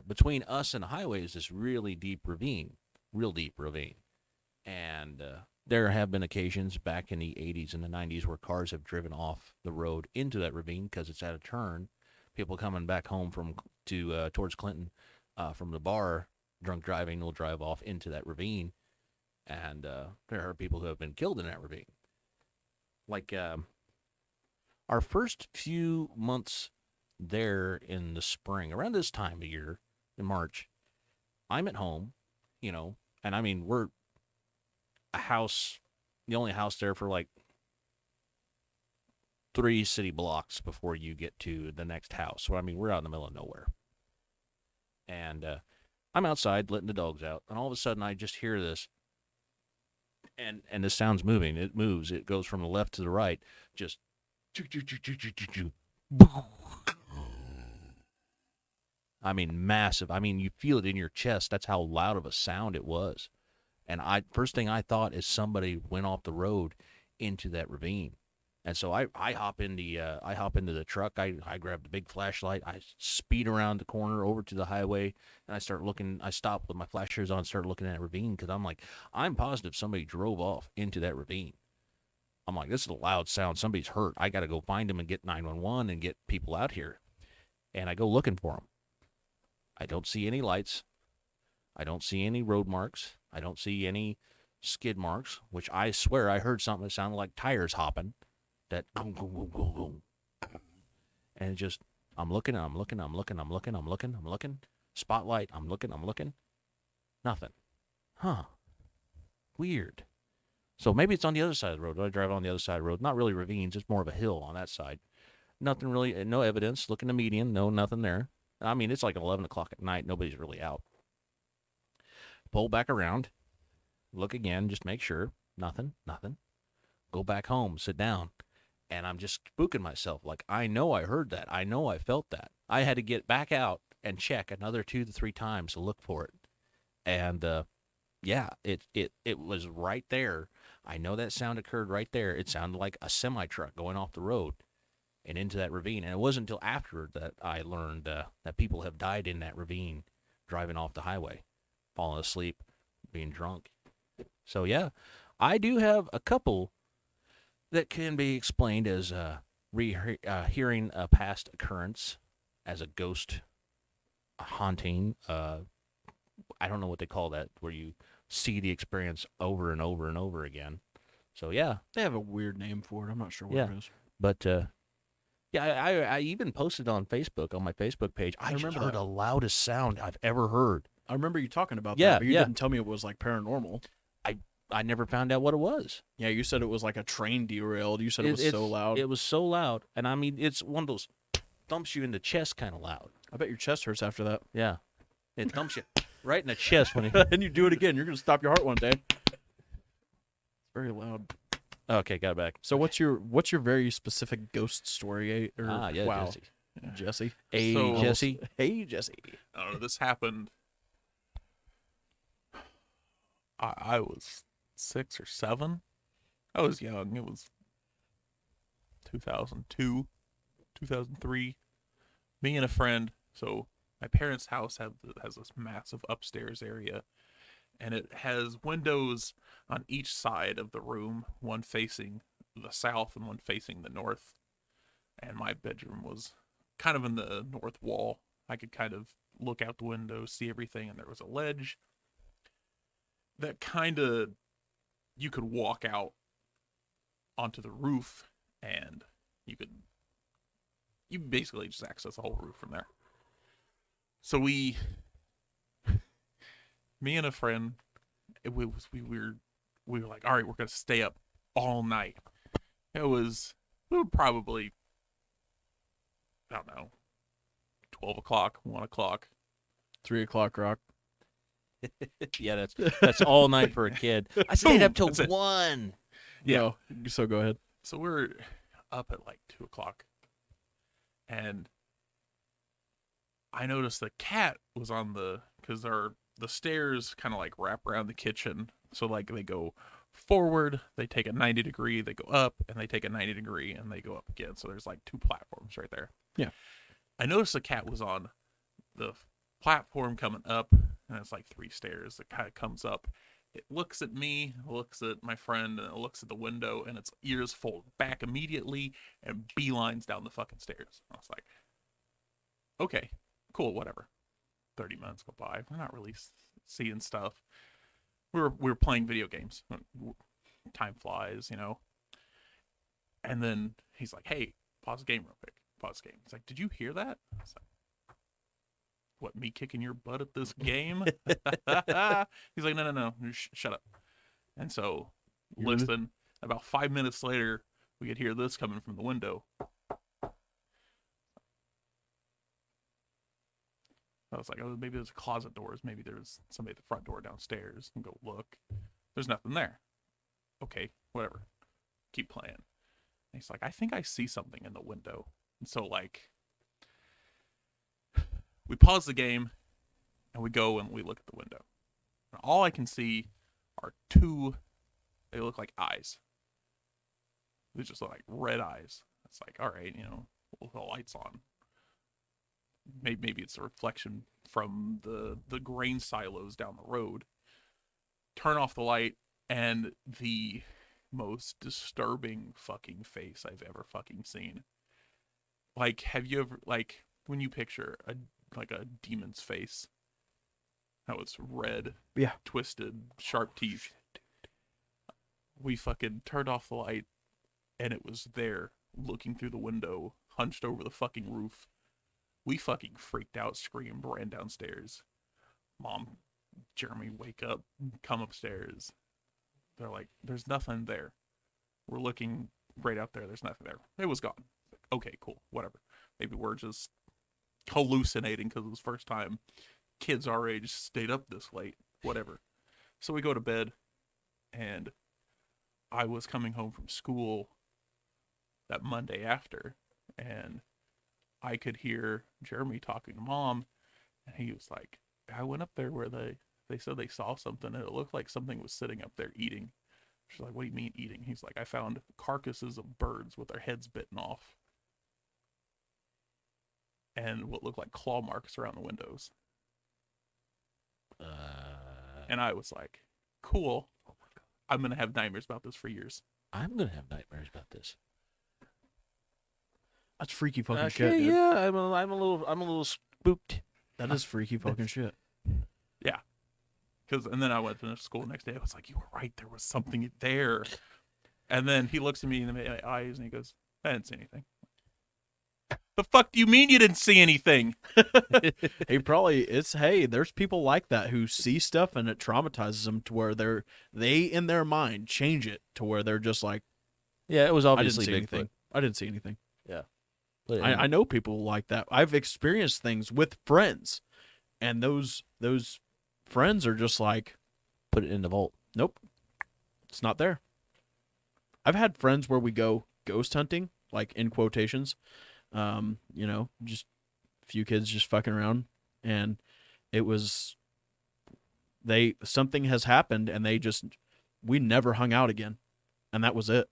Between us and the highway is this really deep ravine. And there have been occasions back in the 80s and the 90s where cars have driven off the road into that ravine because it's at a turn. People coming back home towards Clinton from the bar, drunk driving, will drive off into that ravine, and there are people who have been killed in that ravine. Like our first few months there in the spring, around this time of year, in March, I'm at home, and I mean we're the only house there for like 3 city blocks before you get to the next house. So, I mean, we're out in the middle of nowhere. And I'm outside letting the dogs out, and all of a sudden I just hear this, and this sound's moving. It moves. It goes from the left to the right, just I mean, massive. I mean, you feel it in your chest. That's how loud of a sound it was. And first thing I thought is somebody went off the road into that ravine. And so I hop into the truck. I grab the big flashlight. I speed around the corner over to the highway, and I start looking. I stop with my flashers on and start looking at that ravine because I'm positive somebody drove off into that ravine. I'm like, this is a loud sound. Somebody's hurt. I got to go find them and get 911 and get people out here. And I go looking for them. I don't see any lights. I don't see any road marks. I don't see any skid marks, which I swear I heard something that sounded like tires hopping. That boom, boom, boom, boom, boom. And it just, I'm looking. Spotlight, I'm looking. Nothing. Huh. Weird. So maybe it's on the other side of the road. I drive on the other side of the road. Not really ravines. It's more of a hill on that side. Nothing really, no evidence. Looking the median, no, nothing there. I mean, it's like 11 o'clock at night. Nobody's really out. Pull back around. Look again. Just make sure. Nothing, nothing. Go back home. Sit down. And I'm just spooking myself. Like, I know I heard that. I know I felt that. I had to get back out and check another 2 to 3 times to look for it. And, yeah, it was right there. I know that sound occurred right there. It sounded like a semi-truck going off the road and into that ravine. And it wasn't until afterward that I learned that people have died in that ravine driving off the highway, falling asleep, being drunk. So, yeah, I do have a couple that can be explained as hearing a past occurrence as a ghost haunting. I don't know what they call that, where you see the experience over and over and over again. So, yeah. They have a weird name for it. I'm not sure what Yeah. it is. But, yeah, I even posted on Facebook, on my Facebook page. I just remember heard that. the loudest sound I've ever heard. I remember you talking about Yeah, that, but you yeah. didn't tell me it was like paranormal. I never found out what it was. Yeah, you said it was like a train derailed. You said it was so loud. It was so loud. And, I mean, it's one of those thumps you in the chest kind of loud. I bet your chest hurts after that. Yeah. It thumps you right in the chest when it... And you do it again. You're going to stop your heart one day. It's very loud. Okay, got it back. So what's your very specific ghost story? Yeah, wow. Jesse. Jesse. Hey, So- Jesse. Hey, Jesse. I don't know. This happened. I was 6 or 7. I was young. It was 2002, 2003. Me and a friend. So my parents' house has this massive upstairs area, and it has windows on each side of the room, one facing the south and one facing the north. And my bedroom was kind of in the north wall. I could kind of look out the window, see everything, and there was a ledge that kind of you could walk out onto the roof, and you basically just access the whole roof from there. So me and a friend, we were like, all right, we're gonna stay up all night. We were probably, I don't know, 12 o'clock, 1 o'clock. 3 o'clock rock. Yeah, that's all night for a kid. I stayed up till That's it. 1. Yeah. No, so go ahead. So we're up at like 2 o'clock, and I noticed the cat was on because the stairs kind of like wrap around the kitchen. So like they go forward, they take a 90 degree, they go up, and they take a 90 degree, and they go up again. So there's like 2 platforms right there. Yeah. I noticed the cat was on the platform coming up, and it's like 3 stairs. The cat comes up. It looks at me, looks at my friend, and it looks at the window, and its ears fold back immediately and beelines down the fucking stairs. I was like, okay, cool, whatever. 30 minutes go by. We're not really seeing stuff. We were playing video games. Time flies, you know. And then he's like, hey, pause the game real quick. Pause the game. He's like, did you hear that? I was like, what, me kicking your butt at this game? He's like, no, shut up. And so, listen, about 5 minutes later, we could hear this coming from the window. I was like, oh, maybe there's closet doors. Maybe there's somebody at the front door downstairs. And go look. There's nothing there. Okay, whatever. Keep playing. And he's like, I think I see something in the window. And so, like, we pause the game, and we go and we look at the window. And all I can see are 2, they look like eyes. They just look like red eyes. It's like, all right, you know, the light's on. Maybe it's a reflection from the grain silos down the road. Turn off the light, and the most disturbing fucking face I've ever fucking seen. Like, have you ever, like, when you picture a demon's face, how it's red, Yeah. twisted, sharp teeth. We fucking turned off the light, and it was there, looking through the window, hunched over the fucking roof. We fucking freaked out, screamed, ran downstairs. Mom, Jeremy, wake up, come upstairs. They're like, there's nothing there. We're looking right out there. There's nothing there. It was gone. Okay, cool, whatever. Maybe we're just hallucinating because it was the first time kids our age stayed up this late. Whatever. So we go to bed, and I was coming home from school that Monday after, and I could hear Jeremy talking to Mom, and he was like, I went up there where they said they saw something, and it looked like something was sitting up there eating. She's like, what do you mean eating? He's like, I found carcasses of birds with their heads bitten off and what looked like claw marks around the windows. And I was like, cool. I'm going to have nightmares about this for years. I'm gonna have nightmares about this. That's freaky fucking Okay, shit, dude. yeah, I'm a little spooked. That is freaky fucking shit. Yeah. And then I went to school the next day. I was like, you were right. There was something there. And then he looks at me in the eyes and he goes, I didn't see anything. The fuck do you mean you didn't see anything? Hey, there's people like that who see stuff and it traumatizes them to where they in their mind change it to where they're just like, Yeah, it was I didn't obviously see anything. Bigfoot. I didn't see anything. Yeah, I know people like that. I've experienced things with friends, and those friends are just like, put it in the vault. nope, it's not there. I've had friends where we go ghost hunting, like in quotations, just a few kids just fucking around, and it was something has happened, and we never hung out again, and that was it.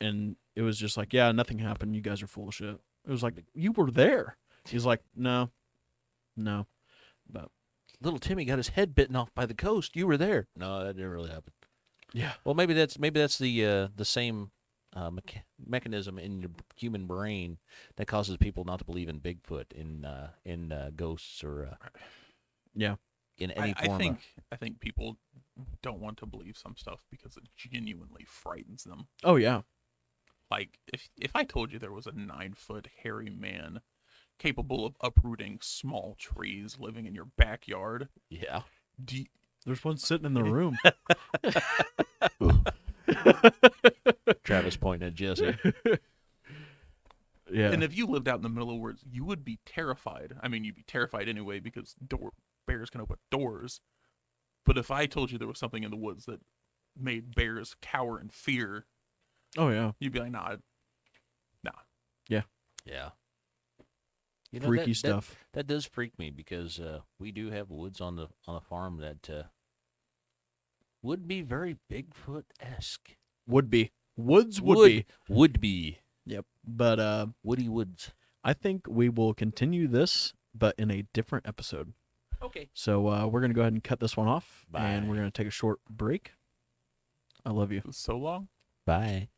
And it was just like, yeah, nothing happened. You guys are full of shit. It was like, you were there. He's like, no, but Little Timmy got his head bitten off by the ghost. You were there. No, that didn't really happen. yeah, Well, maybe that's the same mechanism in your human brain that causes people not to believe in Bigfoot, in ghosts, or yeah. in any I form. I think people don't want to believe some stuff because it genuinely frightens them. Oh yeah. Like if I told you there was a 9-foot hairy man capable of uprooting small trees living in your backyard, Yeah. There's one sitting in the room. Travis pointing at Jesse. Yeah. and if you lived out in the middle of the woods, you would be terrified. I mean, you'd be terrified anyway because bears can open doors. But if I told you there was something in the woods that made bears cower in fear, Oh yeah. you'd be like, nah. Yeah. Freaky stuff. That does freak me because we do have woods on the farm that would be very Bigfoot-esque. Would be. Would be. Would be. Yep. But Woody woods. I think we will continue this, but in a different episode. Okay. So we're gonna go ahead and cut this one off, Bye. and we're gonna take a short break. I love you. It was so long. Bye.